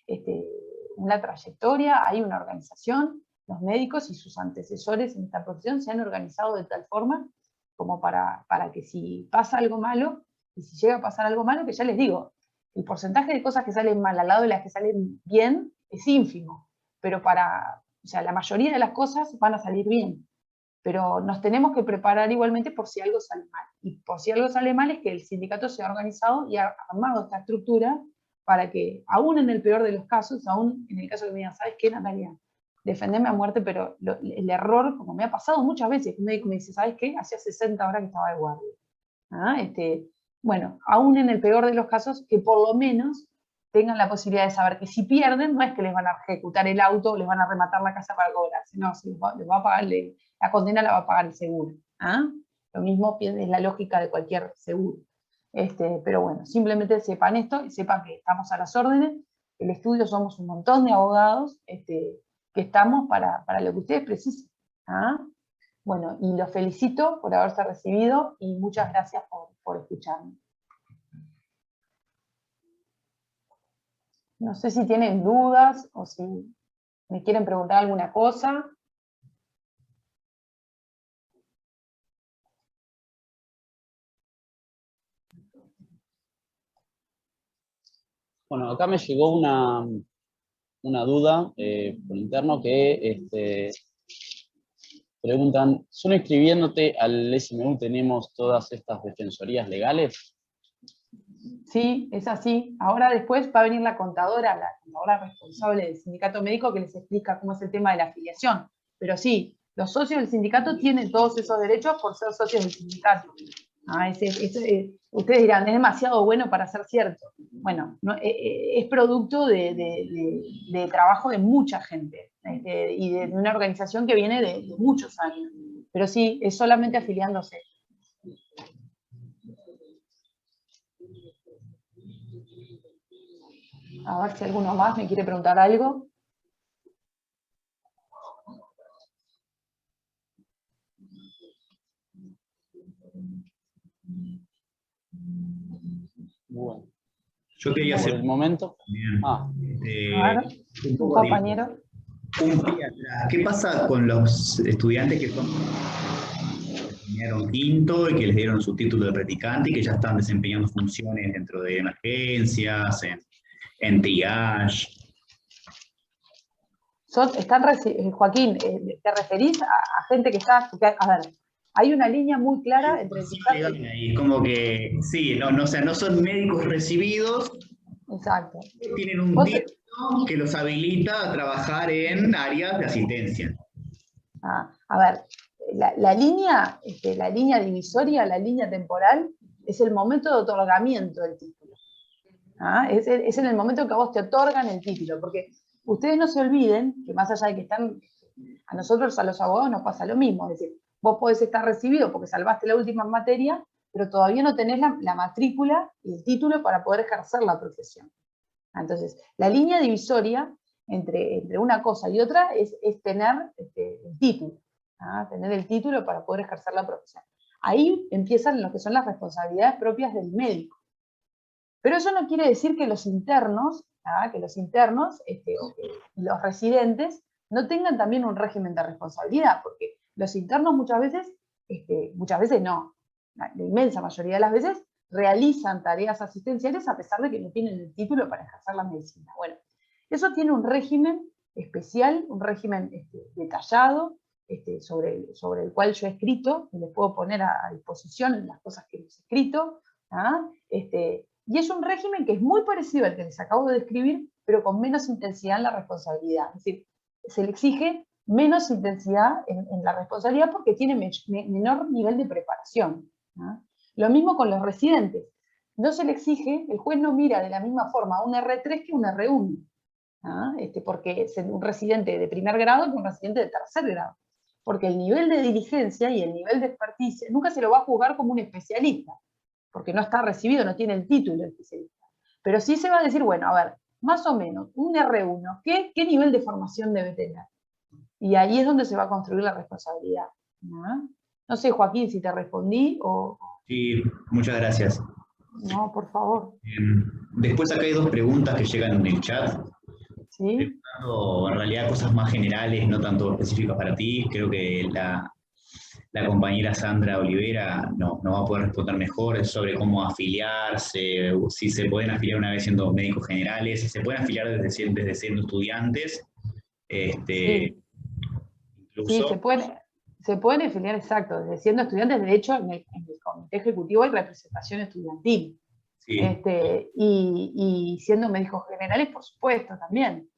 una trayectoria, hay una organización, los médicos y sus antecesores en esta profesión se han organizado de tal forma como para que si pasa algo malo, y si llega a pasar algo malo, que ya les digo, el porcentaje de cosas que salen mal al lado de las que salen bien es ínfimo, pero la mayoría de las cosas van a salir bien, pero nos tenemos que preparar igualmente por si algo sale mal, y por si algo sale mal es que el sindicato se ha organizado y ha armado esta estructura para que, aún en el peor de los casos, aún en el caso que me digan, ¿sabes qué, Natalia? defenderme a muerte, pero el error, como me ha pasado muchas veces, un médico me dice, ¿sabes qué? Hacía 60 horas que estaba de guardia. Bueno, aún en el peor de los casos, que por lo menos tengan la posibilidad de saber que si pierden, no es que les van a ejecutar el auto o les van a rematar la casa para cobrarse, no, les va a pagar, la condena la va a pagar el seguro. Lo mismo es la lógica de cualquier seguro. Pero bueno, simplemente sepan esto y sepan que estamos a las órdenes. El estudio somos un montón de abogados que estamos para lo que ustedes precisen. Bueno, y los felicito por haberse recibido y muchas gracias por escucharme. No sé si tienen dudas o si me quieren preguntar alguna cosa. Bueno, acá me llegó una duda por interno que preguntan, ¿solo inscribiéndote al SMU tenemos todas estas defensorías legales? Sí, es así. Ahora después va a venir la contadora responsable del sindicato médico que les explica cómo es el tema de la afiliación. Pero sí, los socios del sindicato tienen todos esos derechos por ser socios del sindicato. Ustedes dirán, es demasiado bueno para ser cierto. Bueno, no, es producto de trabajo de mucha gente y de una organización que viene de muchos años. Pero sí, es solamente afiliándose. A ver si alguno más me quiere preguntar algo. Bueno. Yo quería hacer por el momento. A ver, un compañero. Un pie atrás. ¿Qué pasa con los estudiantes que terminaron quinto y que les dieron su título de practicante y que ya están desempeñando funciones dentro de emergencias, en triage? Joaquín, ¿te referís a gente que está? Porque, a ver, hay una línea muy clara entre el ahí, como que, sí, no son médicos recibidos. Exacto. Tienen un título que los habilita a trabajar en áreas de asistencia. A ver, la línea divisoria, la línea temporal, es el momento de otorgamiento del título. Es en el momento en que a vos te otorgan el título, porque ustedes no se olviden que más allá de que están, a nosotros, a los abogados, nos pasa lo mismo, es decir, vos podés estar recibido porque salvaste la última materia, pero todavía no tenés la matrícula y el título para poder ejercer la profesión. Entonces, la línea divisoria entre una cosa y otra es tener el título, tener el título para poder ejercer la profesión. Ahí empiezan lo que son las responsabilidades propias del médico. Pero eso no quiere decir que los internos, y los residentes no tengan también un régimen de responsabilidad, porque los internos muchas veces no, la inmensa mayoría de las veces realizan tareas asistenciales a pesar de que no tienen el título para ejercer la medicina. Bueno, eso tiene un régimen especial, un régimen detallado, sobre el cual yo he escrito, y les puedo poner a disposición las cosas que he escrito, y es un régimen que es muy parecido al que les acabo de describir, pero con menos intensidad en la responsabilidad. Es decir, se le exige menos intensidad en la responsabilidad porque tiene menor nivel de preparación. Lo mismo con los residentes. No se le exige, el juez no mira de la misma forma a un R3 que un R1. Porque es un residente de primer grado que un residente de tercer grado. Porque el nivel de diligencia y el nivel de experticia nunca se lo va a juzgar como un especialista, porque no está recibido, no tiene el título de especialista. Pero sí se va a decir, bueno, a ver, más o menos, un R1, ¿qué nivel de formación debe tener? Y ahí es donde se va a construir la responsabilidad. No sé, Joaquín, si te respondí o... Sí, muchas gracias. No, por favor. Después acá hay dos preguntas que llegan en el chat. ¿Sí? Preguntando en realidad cosas más generales, no tanto específicas para ti. Creo que la compañera Sandra Olivera nos va a poder responder mejor sobre cómo afiliarse, si se pueden afiliar una vez siendo médicos generales, si se pueden afiliar desde siendo estudiantes. Sí. Incluso. Sí, se pueden afiliar, exacto, desde siendo estudiantes. De hecho, en el comité ejecutivo hay representación estudiantil. Sí. Y siendo médicos generales, por supuesto, también.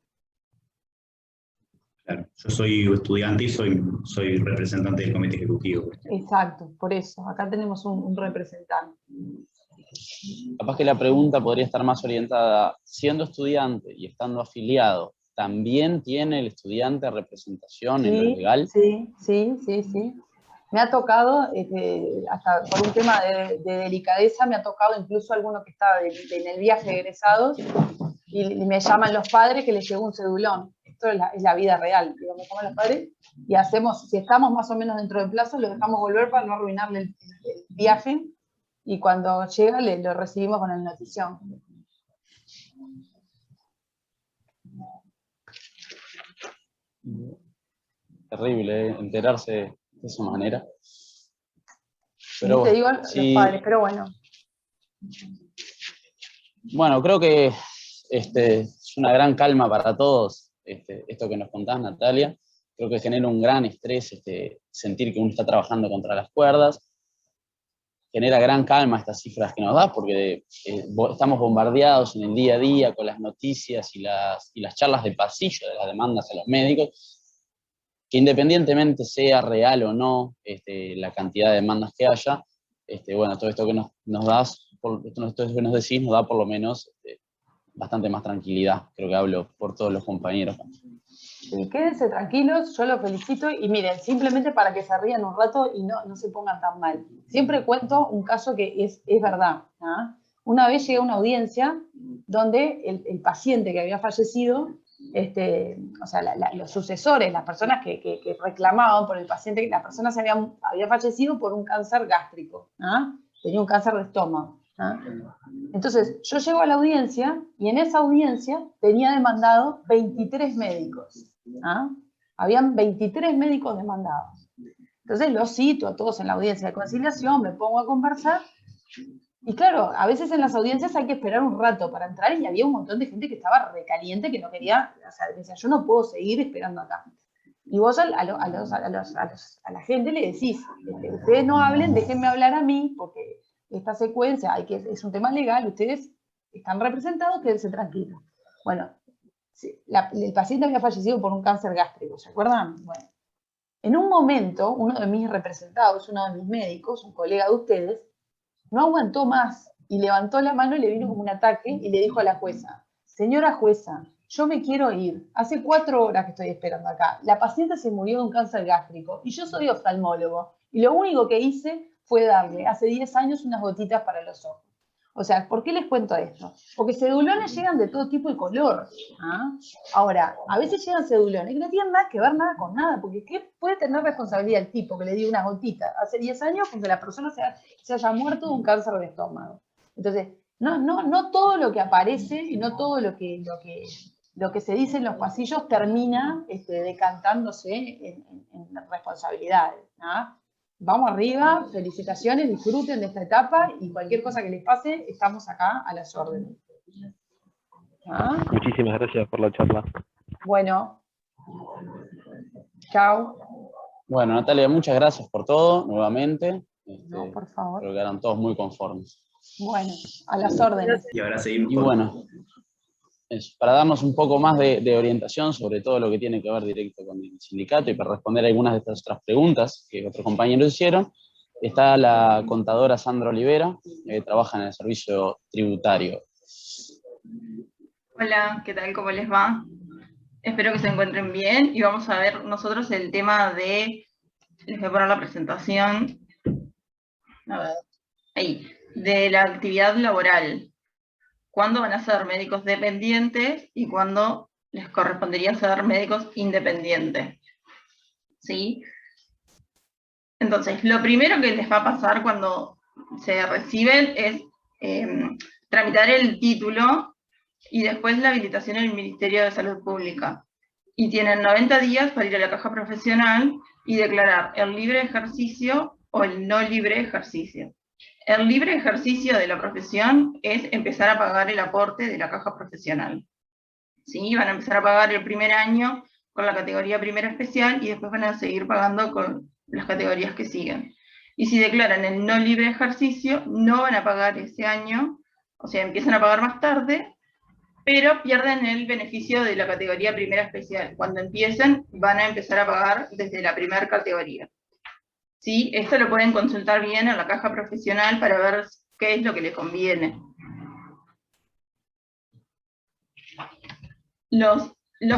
Claro. Yo soy estudiante y soy representante del comité ejecutivo. Exacto, por eso. Acá tenemos un representante. Capaz que la pregunta podría estar más orientada, siendo estudiante y estando afiliado, ¿también tiene el estudiante representación en lo Sí, legal? sí. Me ha tocado, hasta por un tema de delicadeza, me ha tocado incluso alguno que estaba en el viaje de egresados y me llaman los padres que les llegó un cedulón. Esto es la vida real. Digo, me llaman los padres y hacemos, si estamos más o menos dentro del plazo, lo dejamos volver para no arruinarle el viaje y cuando llega lo recibimos con la notición. Terrible, enterarse de esa manera. Pero Te bueno, digo los sí, padres, pero bueno. bueno, creo que es una gran calma para todos, esto que nos contás, Natalia. Creo que genera un gran estrés sentir que uno está trabajando contra las cuerdas. Genera gran calma estas cifras que nos das, porque estamos bombardeados en el día a día con las noticias y las charlas de pasillo de las demandas a los médicos, que independientemente sea real o no la cantidad de demandas que haya, bueno, todo esto que nos das, todo esto que nos decís, nos da por lo menos bastante más tranquilidad. Creo que hablo por todos los compañeros. Sí, quédense tranquilos, yo los felicito y miren, simplemente para que se rían un rato y no se pongan tan mal. Siempre cuento un caso que es verdad, ¿no? Una vez llegué a una audiencia donde el paciente que había fallecido, o sea, los sucesores, las personas que reclamaban por el paciente, la persona había fallecido por un cáncer gástrico, ¿no? Tenía un cáncer de estómago, ¿no? Entonces, yo llego a la audiencia y en esa audiencia tenía demandado 23 médicos. ¿Ah? Habían 23 médicos demandados. Entonces los cito a todos en la audiencia de conciliación, me pongo a conversar. Y claro, a veces en las audiencias hay que esperar un rato para entrar y había un montón de gente que estaba recaliente, que no quería, o sea, decía, yo no puedo seguir esperando acá. Y vos a la gente le decís, ustedes no hablen, déjenme hablar a mí, porque esta secuencia es un tema legal, ustedes están representados, quédense tranquilos. Bueno, el paciente había fallecido por un cáncer gástrico, ¿se acuerdan? Bueno, en un momento, uno de mis representados, uno de mis médicos, un colega de ustedes, no aguantó más y levantó la mano y le vino como un ataque y le dijo a la jueza, señora jueza, yo me quiero ir, hace 4 horas que estoy esperando acá, la paciente se murió de un cáncer gástrico y yo soy oftalmólogo y lo único que hice fue darle hace 10 años unas gotitas para los ojos. O sea, ¿por qué les cuento esto? Porque cedulones llegan de todo tipo y color. ¿Ah? Ahora, a veces llegan cedulones que no tienen nada que ver nada con nada, porque ¿qué puede tener responsabilidad el tipo que le dio unas gotitas hace 10 años con que la persona se haya muerto de un cáncer de estómago? Entonces, no todo lo que aparece y no todo lo que se dice en los pasillos termina decantándose en responsabilidades. ¿Ah? Vamos arriba, felicitaciones, disfruten de esta etapa y cualquier cosa que les pase, estamos acá a las órdenes. ¿Ah? Muchísimas gracias por la charla. Bueno, chao. Bueno, Natalia, muchas gracias por todo, nuevamente. No, por favor. Creo que eran todos muy conformes. Bueno, a las órdenes. Y ahora seguimos Y bueno, para darnos un poco más de orientación sobre todo lo que tiene que ver directo con el sindicato y para responder algunas de estas otras preguntas que otros compañeros hicieron, está la contadora Sandra Olivera, que trabaja en el servicio tributario. Hola, ¿qué tal? ¿Cómo les va? Espero que se encuentren bien y vamos a ver nosotros el tema de, les voy a poner la presentación, a ver, ahí, de la actividad laboral. ¿Cuándo van a ser médicos dependientes y cuándo les correspondería ser médicos independientes? ¿Sí? Entonces, lo primero que les va a pasar cuando se reciben es tramitar el título y después la habilitación en el Ministerio de Salud Pública. Y tienen 90 días para ir a la caja profesional y declarar el libre ejercicio o el no libre ejercicio. El libre ejercicio de la profesión es empezar a pagar el aporte de la caja profesional. ¿Sí? Van a empezar a pagar el primer año con la categoría primera especial y después van a seguir pagando con las categorías que siguen. Y si declaran el no libre ejercicio, no van a pagar ese año, o sea, empiezan a pagar más tarde, pero pierden el beneficio de la categoría primera especial. Cuando empiecen, van a empezar a pagar desde la primera categoría. ¿Sí? Esto lo pueden consultar bien en la caja profesional para ver qué es lo que les conviene. Los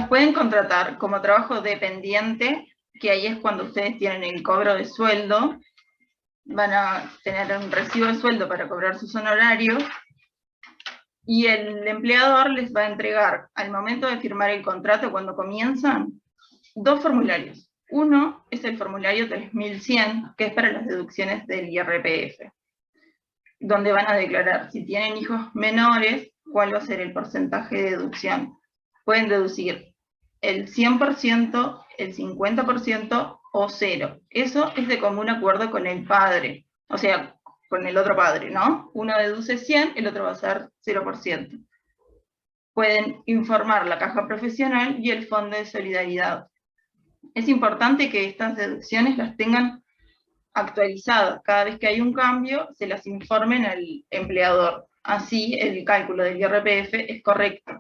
pueden contratar como trabajo dependiente, que ahí es cuando ustedes tienen el cobro de sueldo, van a tener un recibo de sueldo para cobrar sus honorarios, y el empleador les va a entregar, al momento de firmar el contrato, cuando comienzan, 2 formularios. Uno es el formulario 3100, que es para las deducciones del IRPF, donde van a declarar si tienen hijos menores, cuál va a ser el porcentaje de deducción. Pueden deducir el 100%, el 50% o 0. Eso es de común acuerdo con el padre, o sea, con el otro padre, ¿no? Uno deduce 100, el otro va a ser 0%. Pueden informar la caja profesional y el fondo de solidaridad. Es importante que estas deducciones las tengan actualizadas. Cada vez que hay un cambio, se las informen al empleador. Así el cálculo del IRPF es correcto.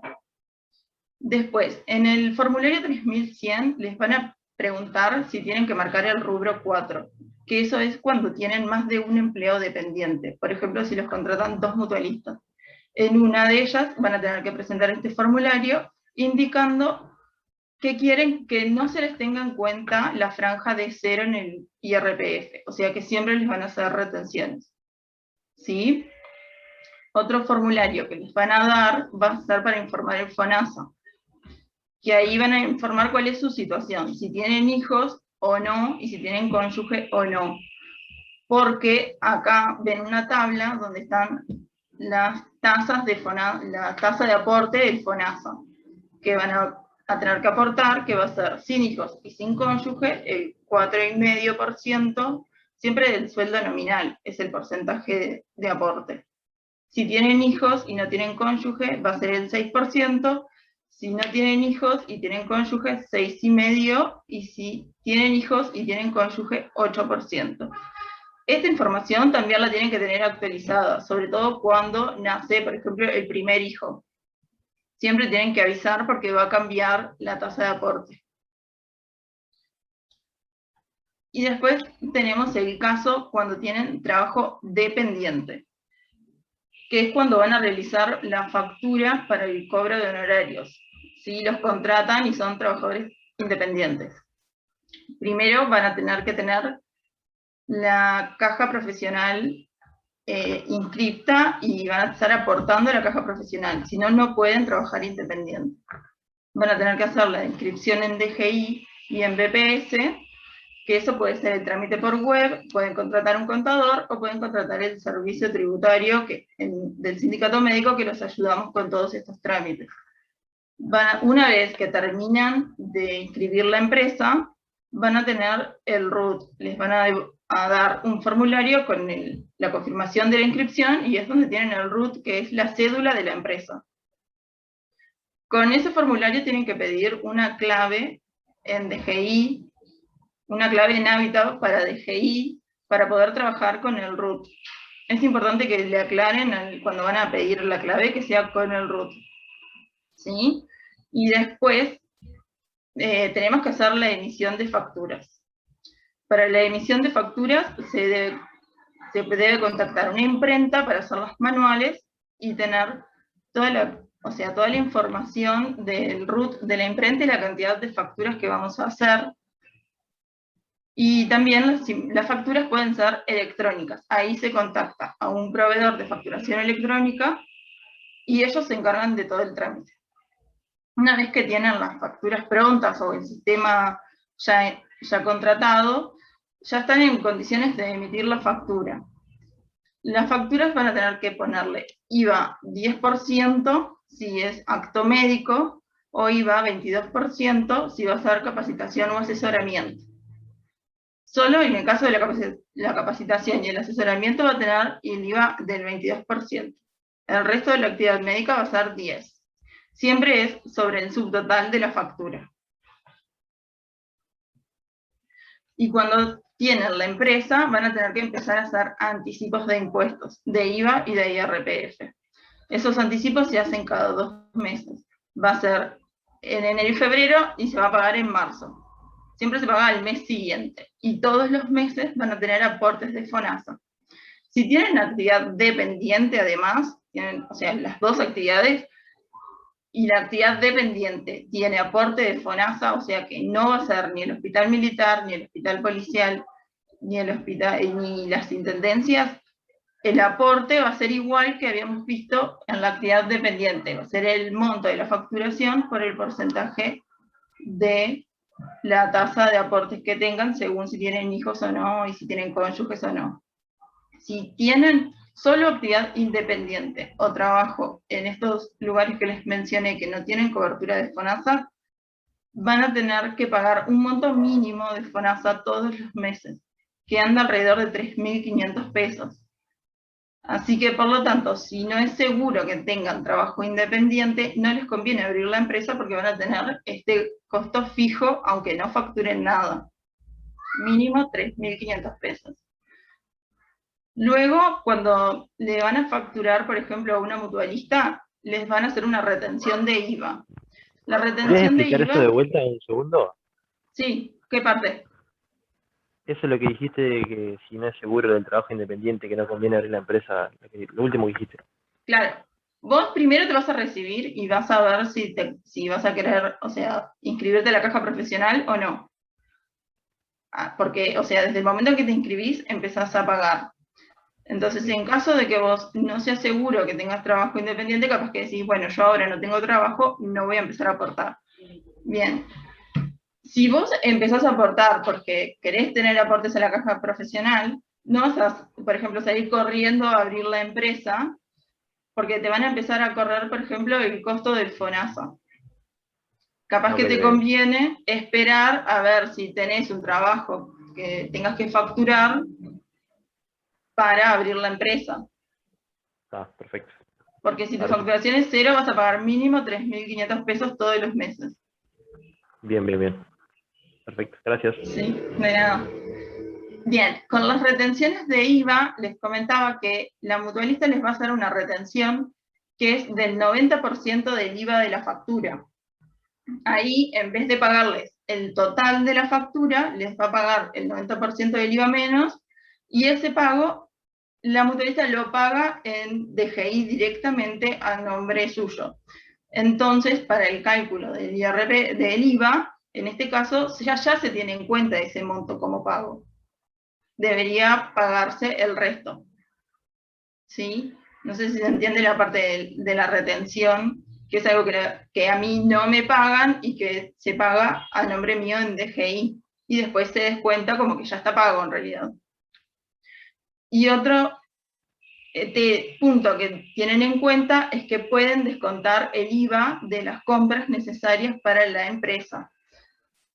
Después, en el formulario 3100 les van a preguntar si tienen que marcar el rubro 4, que eso es cuando tienen más de un empleado dependiente. Por ejemplo, si los contratan 2 mutualistas. En una de ellas van a tener que presentar este formulario indicando que quieren que no se les tenga en cuenta la franja de 0 en el IRPF, o sea que siempre les van a hacer retenciones. ¿Sí? Otro formulario que les van a dar va a ser para informar el FONASA, que ahí van a informar cuál es su situación, si tienen hijos o no, y si tienen cónyuge o no. Porque acá ven una tabla donde están las tasas de la tasa de aporte del FONASA, que van a tener que aportar, que va a ser sin hijos y sin cónyuge, el 4,5%, siempre del sueldo nominal, es el porcentaje de aporte. Si tienen hijos y no tienen cónyuge, va a ser el 6%, si no tienen hijos y tienen cónyuge, 6,5%, y si tienen hijos y tienen cónyuge, 8%. Esta información también la tienen que tener actualizada, sobre todo cuando nace, por ejemplo, el primer hijo. Siempre tienen que avisar porque va a cambiar la tasa de aporte. Y después tenemos el caso cuando tienen trabajo dependiente, que es cuando van a realizar la factura para el cobro de honorarios. ¿Sí? Los contratan y son trabajadores independientes. Primero van a tener que tener la caja profesional inscripta y van a estar aportando a la caja profesional, si no, no pueden trabajar independiente. Van a tener que hacer la inscripción en DGI y en BPS, que eso puede ser el trámite por web, pueden contratar un contador o pueden contratar el servicio tributario del sindicato médico, que los ayudamos con todos estos trámites. Una vez que terminan de inscribir la empresa, van a tener el RUT, les van a dar un formulario con la confirmación de la inscripción, y es donde tienen el RUT, que es la cédula de la empresa. Con ese formulario tienen que pedir una clave en DGI, una clave en Habitat para DGI, para poder trabajar con el RUT. Es importante que le aclaren cuando van a pedir la clave que sea con el RUT. ¿Sí? Y después tenemos que hacer la emisión de facturas. Para la emisión de facturas se debe contactar una imprenta para hacer las manuales y tener toda la información del RUT de la imprenta y la cantidad de facturas que vamos a hacer. Y también las facturas pueden ser electrónicas. Ahí se contacta a un proveedor de facturación electrónica y ellos se encargan de todo el trámite. Una vez que tienen las facturas prontas o el sistema ya contratado, ya están en condiciones de emitir la factura. Las facturas van a tener que ponerle IVA 10% si es acto médico, o IVA 22% si va a ser capacitación o asesoramiento. Solo en el caso de la capacitación y el asesoramiento va a tener el IVA del 22%. El resto de la actividad médica va a ser 10%. Siempre es sobre el subtotal de la factura. Y cuando tienen la empresa, van a tener que empezar a hacer anticipos de impuestos, de IVA y de IRPF. Esos anticipos se hacen cada 2 meses. Va a ser en enero y febrero y se va a pagar en marzo. Siempre se paga el mes siguiente. Y todos los meses van a tener aportes de FONASA. Si tienen actividad dependiente, además, tienen, o sea, las dos actividades, y la actividad dependiente tiene aporte de FONASA, o sea que no va a ser ni el hospital militar, ni el hospital policial, ni el hospital, ni las intendencias, el aporte va a ser igual que habíamos visto en la actividad dependiente, va a ser el monto de la facturación por el porcentaje de la tasa de aportes que tengan, según si tienen hijos o no, y si tienen cónyuges o no. Si tienen solo actividad independiente o trabajo en estos lugares que les mencioné que no tienen cobertura de FONASA, van a tener que pagar un monto mínimo de FONASA todos los meses, que anda alrededor de 3.500 pesos. Así que, por lo tanto, si no es seguro que tengan trabajo independiente, no les conviene abrir la empresa porque van a tener este costo fijo, aunque no facturen nada. Mínimo 3.500 pesos. Luego, cuando le van a facturar, por ejemplo, a una mutualista, les van a hacer una retención de IVA. La retención de ¿Puedes explicar IVA... eso de vuelta en un segundo? Sí, ¿qué parte? Eso es lo que dijiste de que si no es seguro del trabajo independiente, que no conviene abrir la empresa, lo último que dijiste. Claro, vos primero te vas a recibir y vas a ver si vas a querer, o sea, inscribirte a la caja profesional o no. Porque, o sea, desde el momento en que te inscribís, empezás a pagar. Entonces, en caso de que vos no seas seguro que tengas trabajo independiente, capaz que decís, bueno, yo ahora no tengo trabajo, no voy a empezar a aportar. Bien. Si vos empezás a aportar porque querés tener aportes en la caja profesional, no vas a, por ejemplo, salir corriendo a abrir la empresa, porque te van a empezar a correr, por ejemplo, el costo del FONASA. Capaz que te conviene esperar a ver si tenés un trabajo que tengas que facturar para abrir la empresa. Ah, perfecto. Porque si tu facturación es cero, vas a pagar mínimo 3.500 pesos todos los meses. Bien, bien, bien. Perfecto, gracias. Sí, de nada. Bien, con las retenciones de IVA, les comentaba que la mutualista les va a hacer una retención que es del 90% del IVA de la factura. Ahí, en vez de pagarles el total de la factura, les va a pagar el 90% del IVA menos, y ese pago, la mutualista lo paga en DGI directamente a nombre suyo. Entonces, para el cálculo del IVA, en este caso, ya se tiene en cuenta ese monto como pago. Debería pagarse el resto. ¿Sí? No sé si se entiende la parte de la retención, que es algo que a mí no me pagan y que se paga a nombre mío en DGI. Y después se descuenta como que ya está pago en realidad. Y otro punto que tienen en cuenta es que pueden descontar el IVA de las compras necesarias para la empresa.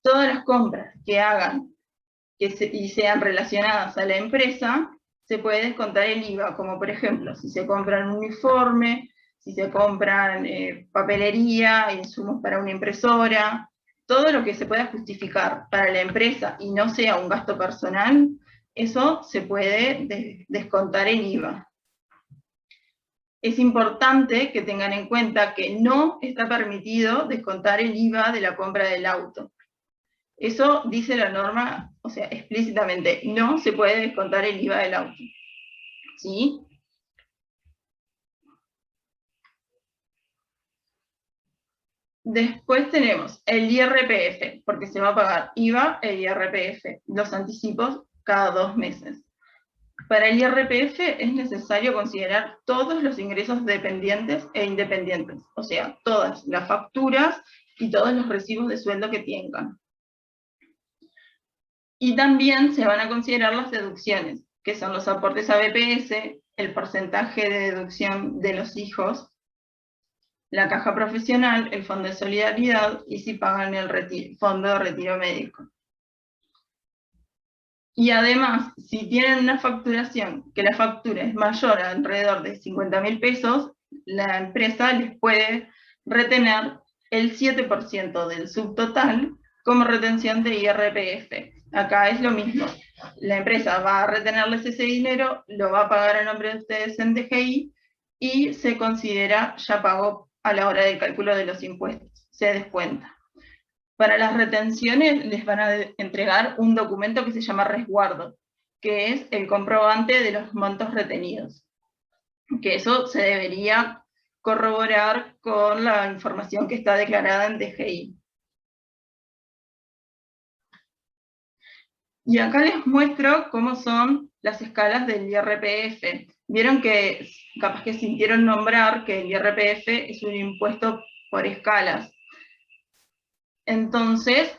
Todas las compras que hagan y sean relacionadas a la empresa, se puede descontar el IVA, como por ejemplo, si se compran un uniforme, si se compran papelería, insumos para una impresora, todo lo que se pueda justificar para la empresa y no sea un gasto personal, eso se puede descontar el IVA. Es importante que tengan en cuenta que no está permitido descontar el IVA de la compra del auto. Eso dice la norma, o sea, explícitamente, no se puede descontar el IVA del auto. ¿Sí? Después tenemos el IRPF, porque se va a pagar IVA e IRPF, los anticipos cada 2 meses. Para el IRPF es necesario considerar todos los ingresos dependientes e independientes, o sea, todas las facturas y todos los recibos de sueldo que tengan. Y también se van a considerar las deducciones, que son los aportes a BPS, el porcentaje de deducción de los hijos, la caja profesional, el fondo de solidaridad, y si pagan el fondo de retiro médico. Y además, si tienen una facturación, que la factura es mayor a alrededor de 50.000 pesos, la empresa les puede retener el 7% del subtotal como retención de IRPF. Acá es lo mismo. La empresa va a retenerles ese dinero, lo va a pagar a nombre de ustedes en DGI, y se considera ya pago a la hora del cálculo de los impuestos, se descuenta. Para las retenciones les van a entregar un documento que se llama resguardo, que es el comprobante de los montos retenidos. Que eso se debería corroborar con la información que está declarada en DGI. Y acá les muestro cómo son las escalas del IRPF. Vieron que capaz que sintieron nombrar que el IRPF es un impuesto por escalas. Entonces,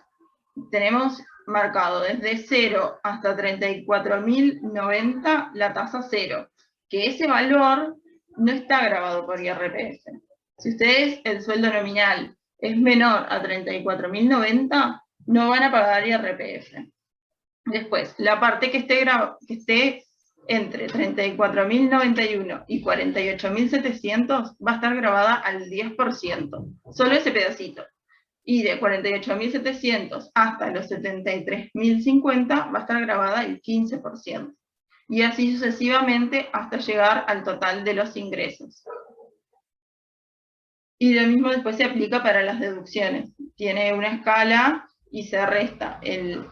tenemos marcado desde 0 hasta 34.090 la tasa 0, que ese valor no está grabado por IRPF. Si ustedes el sueldo nominal es menor a 34.090, no van a pagar IRPF. Después, la parte que esté entre 34.091 y 48.700 va a estar grabada al 10%, solo ese pedacito. Y de 48.700 hasta los 73.050 va a estar grabada el 15%. Y así sucesivamente hasta llegar al total de los ingresos. Y lo mismo después se aplica para las deducciones. Tiene una escala y se resta el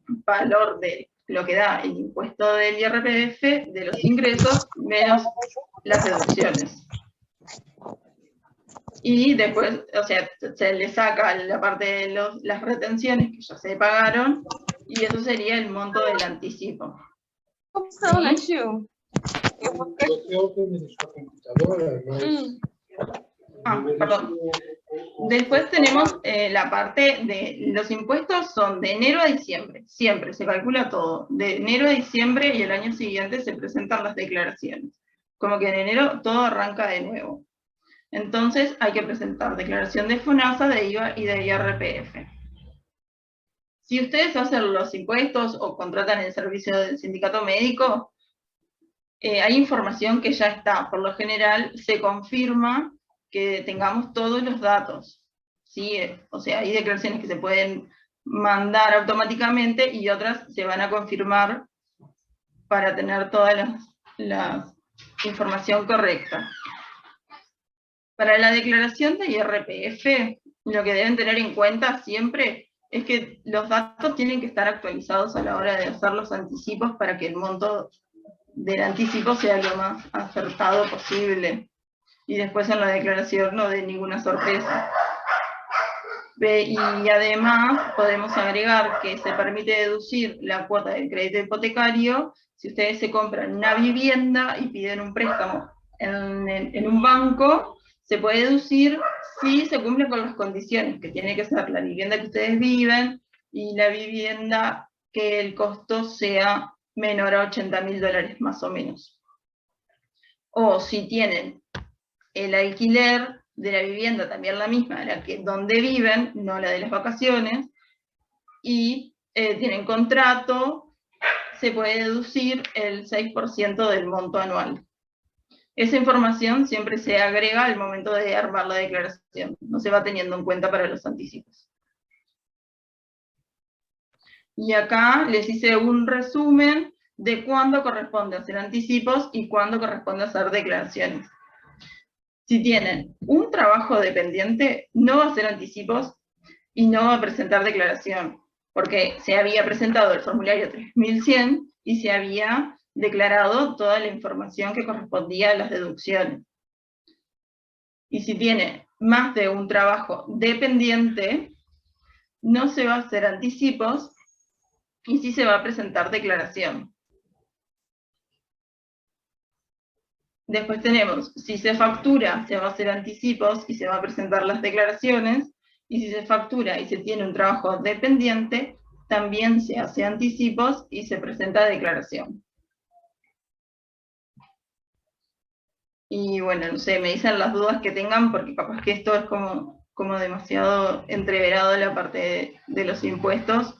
valor de lo que da el impuesto del IRPF de los ingresos menos las deducciones. Y después, o sea, se le saca la parte de las retenciones que ya se pagaron, y eso sería el monto del anticipo. ¿Sí? Perdón. Después tenemos la parte de los impuestos, son de enero a diciembre, siempre, se calcula todo. De enero a diciembre y el año siguiente se presentan las declaraciones. Como que en enero todo arranca de nuevo. Entonces hay que presentar declaración de FONASA, de IVA y de IRPF. Si ustedes hacen los impuestos o contratan el servicio del sindicato médico, hay información que ya está. Por lo general se confirma que tengamos todos los datos, ¿sí? O sea, hay declaraciones que se pueden mandar automáticamente y otras se van a confirmar para tener toda la información correcta. Para la declaración de IRPF, lo que deben tener en cuenta siempre es que los datos tienen que estar actualizados a la hora de hacer los anticipos para que el monto del anticipo sea lo más acertado posible. Y después en la declaración no dé ninguna sorpresa. Y además podemos agregar que se permite deducir la cuota del crédito hipotecario si ustedes se compran una vivienda y piden un préstamo en un banco. Se puede deducir si se cumple con las condiciones, que tiene que ser la vivienda que ustedes viven y la vivienda que el costo sea menor a $80.000 más o menos. O si tienen el alquiler de la vivienda, también la misma, donde viven, no la de las vacaciones, y tienen contrato, se puede deducir el 6% del monto anual. Esa información siempre se agrega al momento de armar la declaración, no se va teniendo en cuenta para los anticipos. Y acá les hice un resumen de cuándo corresponde hacer anticipos y cuándo corresponde hacer declaraciones. Si tienen un trabajo dependiente, no va a hacer anticipos y no va a presentar declaración, porque se había presentado el formulario 3100 y se había declarado toda la información que correspondía a las deducciones. Y si tiene más de un trabajo dependiente, no se va a hacer anticipos y sí se va a presentar declaración. Después tenemos, si se factura, se va a hacer anticipos y se va a presentar las declaraciones, y si se factura y se tiene un trabajo dependiente, también se hace anticipos y se presenta declaración. Y bueno, no sé, me dicen las dudas que tengan, porque capaz que esto es como demasiado entreverado la parte de los impuestos.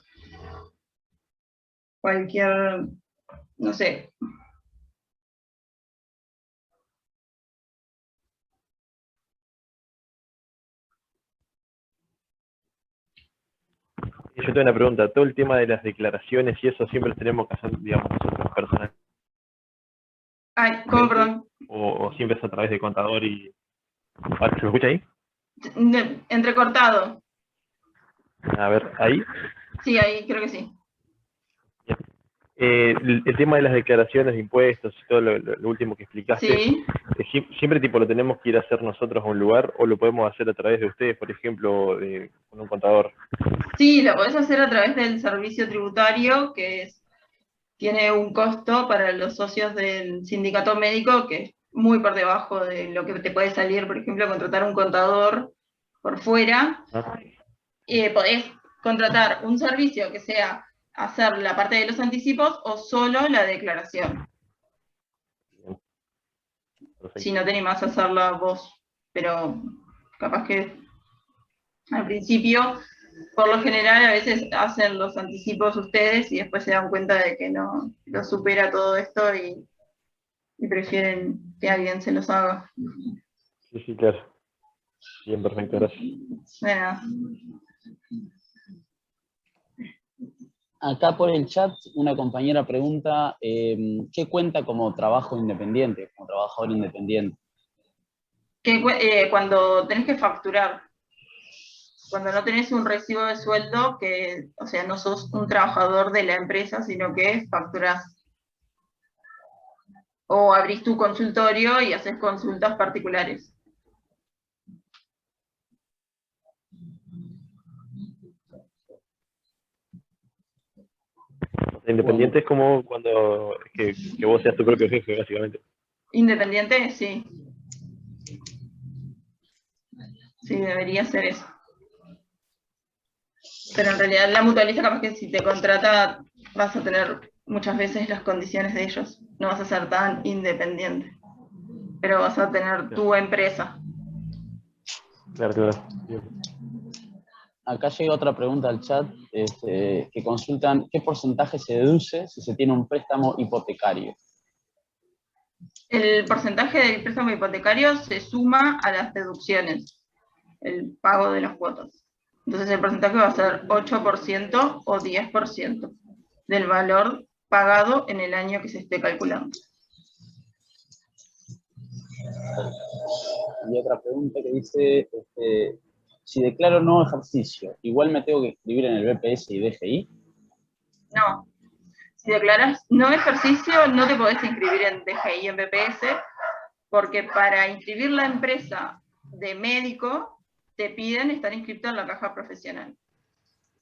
Cualquier, no sé. Yo tengo una pregunta. Todo el tema de las declaraciones y eso siempre tenemos que hacer, digamos, nosotros personal. Ay, ¿cómo, perdón? o siempre es a través de contador y... ¿Se me escucha ahí? Entrecortado. A ver, ahí. Sí, ahí creo que sí. El tema de las declaraciones de impuestos y todo lo último que explicaste, Sí. siempre tipo lo tenemos que ir a hacer nosotros a un lugar o lo podemos hacer a través de ustedes, por ejemplo, con un contador. Sí, lo podés hacer a través del servicio tributario, tiene un costo para los socios del sindicato médico que es muy por debajo de lo que te puede salir, por ejemplo, contratar un contador por fuera. Podés contratar un servicio que sea hacer la parte de los anticipos o solo la declaración. Perfecto. Si no te animás a hacerla vos, pero capaz que al principio, por lo general, a veces hacen los anticipos ustedes y después se dan cuenta de que no lo supera todo esto y prefieren que alguien se los haga. Sí, sí, claro. Bien, perfecto, gracias. Bueno, Acá por el chat una compañera pregunta, ¿qué cuenta como trabajo independiente, como trabajador independiente? cuando tenés que facturar, cuando no tenés un recibo de sueldo, o sea, no sos un trabajador de la empresa, sino que facturás. O abrís tu consultorio y haces consultas particulares. Independiente es como cuando que vos seas tu propio jefe, básicamente. Independiente, sí. Sí, debería ser eso. Pero en realidad la mutualista capaz que si te contrata vas a tener muchas veces las condiciones de ellos. No vas a ser tan independiente. Pero vas a tener tu empresa. Claro, claro. Bien. Acá llega otra pregunta al chat, que consultan qué porcentaje se deduce si se tiene un préstamo hipotecario. El porcentaje del préstamo hipotecario se suma a las deducciones, el pago de las cuotas. Entonces el porcentaje va a ser 8% o 10% del valor pagado en el año que se esté calculando. Y otra pregunta que dice, si declaro nuevo ejercicio, ¿igual me tengo que inscribir en el BPS y DGI? No. Si declaras no ejercicio, no te podés inscribir en DGI y en BPS, porque para inscribir la empresa de médico, te piden estar inscrito en la caja profesional.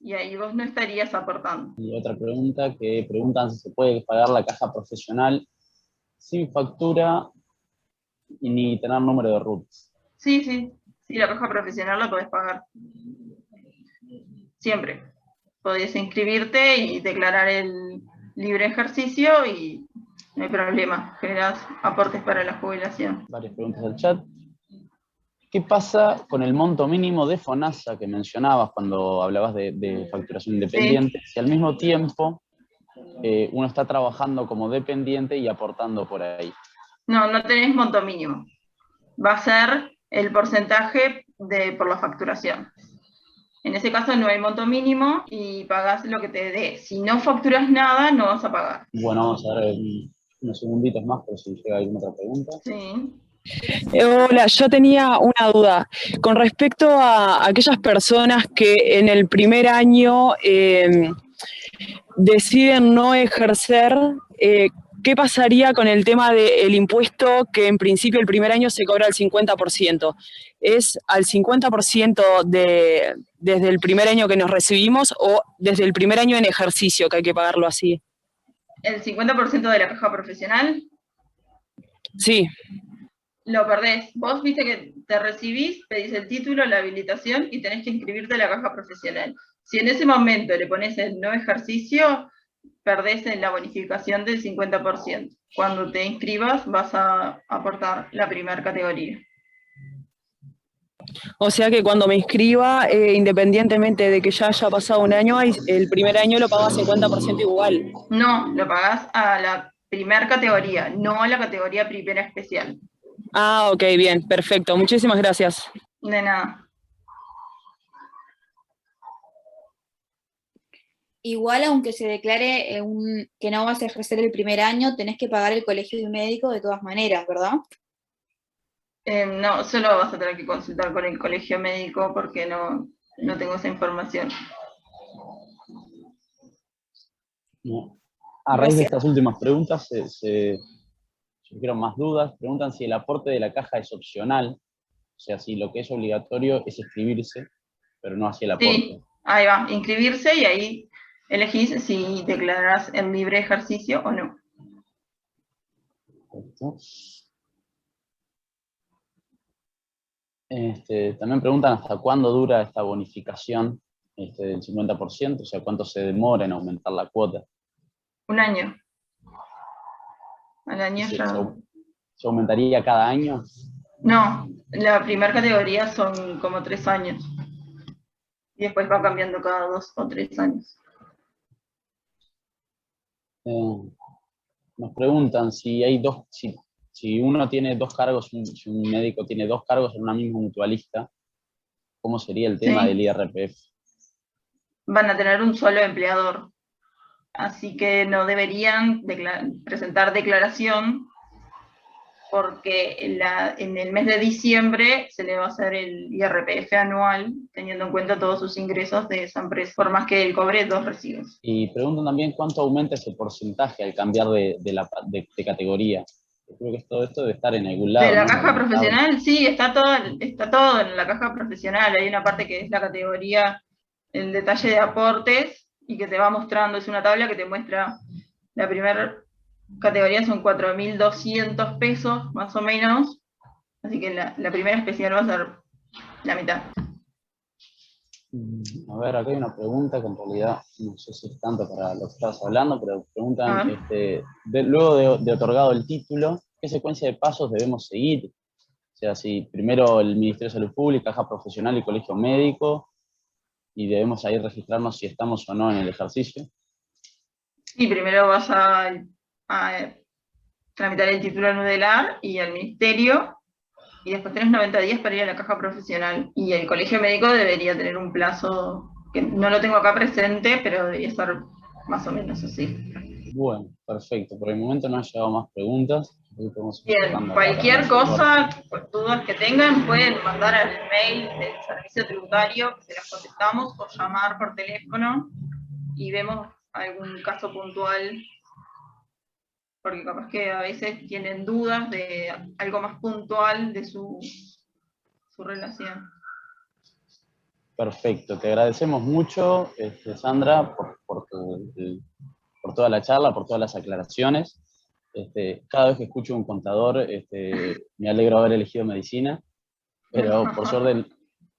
Y ahí vos no estarías aportando. Y otra pregunta que preguntan si se puede pagar la caja profesional sin factura y ni tener número de RUT. Sí, sí. Sí, la caja profesional la podés pagar. Siempre. Podés inscribirte y declarar el libre ejercicio y no hay problema. Generás aportes para la jubilación. Varias preguntas del chat. ¿Qué pasa con el monto mínimo de FONASA que mencionabas cuando hablabas de facturación independiente? Si al mismo tiempo uno está trabajando como dependiente y aportando por ahí. No, no tenés monto mínimo. Va a ser el porcentaje por la facturación. En ese caso no hay monto mínimo y pagás lo que te dé. Si no facturas nada, no vas a pagar. Bueno, vamos a ver unos segunditos más por si llega alguna otra pregunta. Sí. Hola, yo tenía una duda con respecto a aquellas personas que en el primer año deciden no ejercer. ¿Qué pasaría con el tema del impuesto que en principio el primer año se cobra al 50%? ¿Es al 50% desde el primer año que nos recibimos o desde el primer año en ejercicio que hay que pagarlo así? ¿El 50% de la caja profesional? Sí. Lo perdés. Vos viste que te recibís, pedís el título, la habilitación y tenés que inscribirte en la caja profesional. Si en ese momento le pones el no ejercicio, perdés en la bonificación del 50%. Cuando te inscribas vas a aportar la primera categoría. O sea que cuando me inscriba, independientemente de que ya haya pasado un año, el primer año lo pago a 50% igual. No, lo pagás a la primera categoría, no a la categoría primera especial. Ah, ok, bien, perfecto. Muchísimas gracias. De nada. Igual, aunque se declare que no vas a ejercer el primer año, tenés que pagar el colegio de médico de todas maneras, ¿verdad? No, solo vas a tener que consultar con el colegio médico porque no tengo esa información. No. A raíz de estas últimas preguntas se surgieron más dudas. Preguntan si el aporte de la caja es opcional, o sea, si lo que es obligatorio es inscribirse, pero no así el aporte. Sí, ahí va, inscribirse y ahí elegís si declarás en libre ejercicio o no. Perfecto. También preguntan hasta cuándo dura esta bonificación del 50%, o sea, cuánto se demora en aumentar la cuota. Un año. Al año ya. ¿Se aumentaría cada año? No, la primera categoría son como 3 años. Y después va cambiando cada 2 o 3 años. Nos preguntan si hay si uno tiene 2 cargos, si un médico tiene 2 cargos en una misma mutualista, ¿cómo sería el tema del IRPF? Van a tener un solo empleador. Así que no deberían presentar declaración porque en el mes de diciembre se le va a hacer el IRPF anual, teniendo en cuenta todos sus ingresos de esa empresa, por más que él cobre 2 recibos. Y preguntan también cuánto aumenta ese porcentaje al cambiar de categoría. Yo creo que todo esto debe estar en algún lado. De la ¿no? caja profesional, sí, está todo en la caja profesional. Hay una parte que es la categoría, el detalle de aportes, y que te va mostrando, es una tabla que te muestra la primera categoría son 4.200 pesos, más o menos, así que la primera especial va a ser la mitad. A ver, acá hay una pregunta que en realidad no sé si es tanto para lo que estabas hablando, pero preguntan, luego de otorgado el título, ¿qué secuencia de pasos debemos seguir? O sea, si primero el Ministerio de Salud Pública, Caja Profesional y Colegio Médico, y debemos ahí registrarnos si estamos o no en el ejercicio. Sí, primero vas a tramitar el título nudelar y al ministerio, y después tenés 90 días para ir a la caja profesional. Y el colegio médico debería tener un plazo, que no lo tengo acá presente, pero debería estar más o menos así. Bueno, perfecto. Por el momento no han llegado más preguntas. Bien, cualquier cosa, dudas que tengan, pueden mandar al mail del servicio tributario, que se las contestamos, o llamar por teléfono, y vemos algún caso puntual, porque capaz que a veces tienen dudas de algo más puntual de su relación. Perfecto, te agradecemos mucho, Sandra, por toda la charla, por todas las aclaraciones. Cada vez que escucho un contador, me alegro de haber elegido medicina, pero por suerte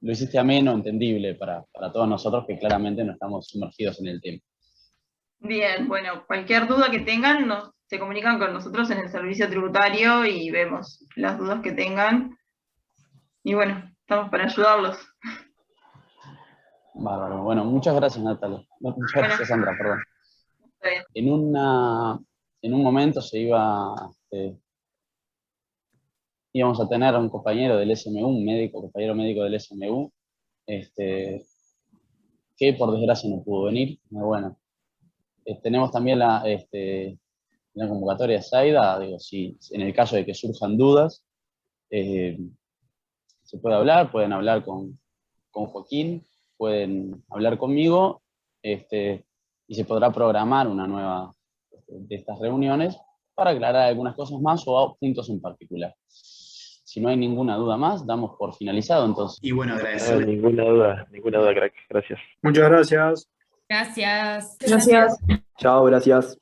lo hiciste ameno, entendible para todos nosotros que claramente no estamos sumergidos en el tema. Bien, bueno, cualquier duda que tengan, se comunican con nosotros en el servicio tributario y vemos las dudas que tengan. Y bueno, estamos para ayudarlos. Bárbaro. Bueno, muchas gracias, Natalia. Muchas gracias, Sandra, perdón. En un momento íbamos a tener a un compañero del SMU, un compañero médico del SMU, que por desgracia no pudo venir. Pero bueno, tenemos también la convocatoria de Saida, digo, si en el caso de que surjan dudas, se puede hablar, pueden hablar con Joaquín, pueden hablar conmigo, y se podrá programar una nueva de estas reuniones para aclarar algunas cosas más o puntos en particular. Si no hay ninguna duda más, damos por finalizado entonces. Y bueno, agradecer. Ninguna duda, crack. Gracias. Muchas gracias. Gracias. Gracias. Chao, gracias.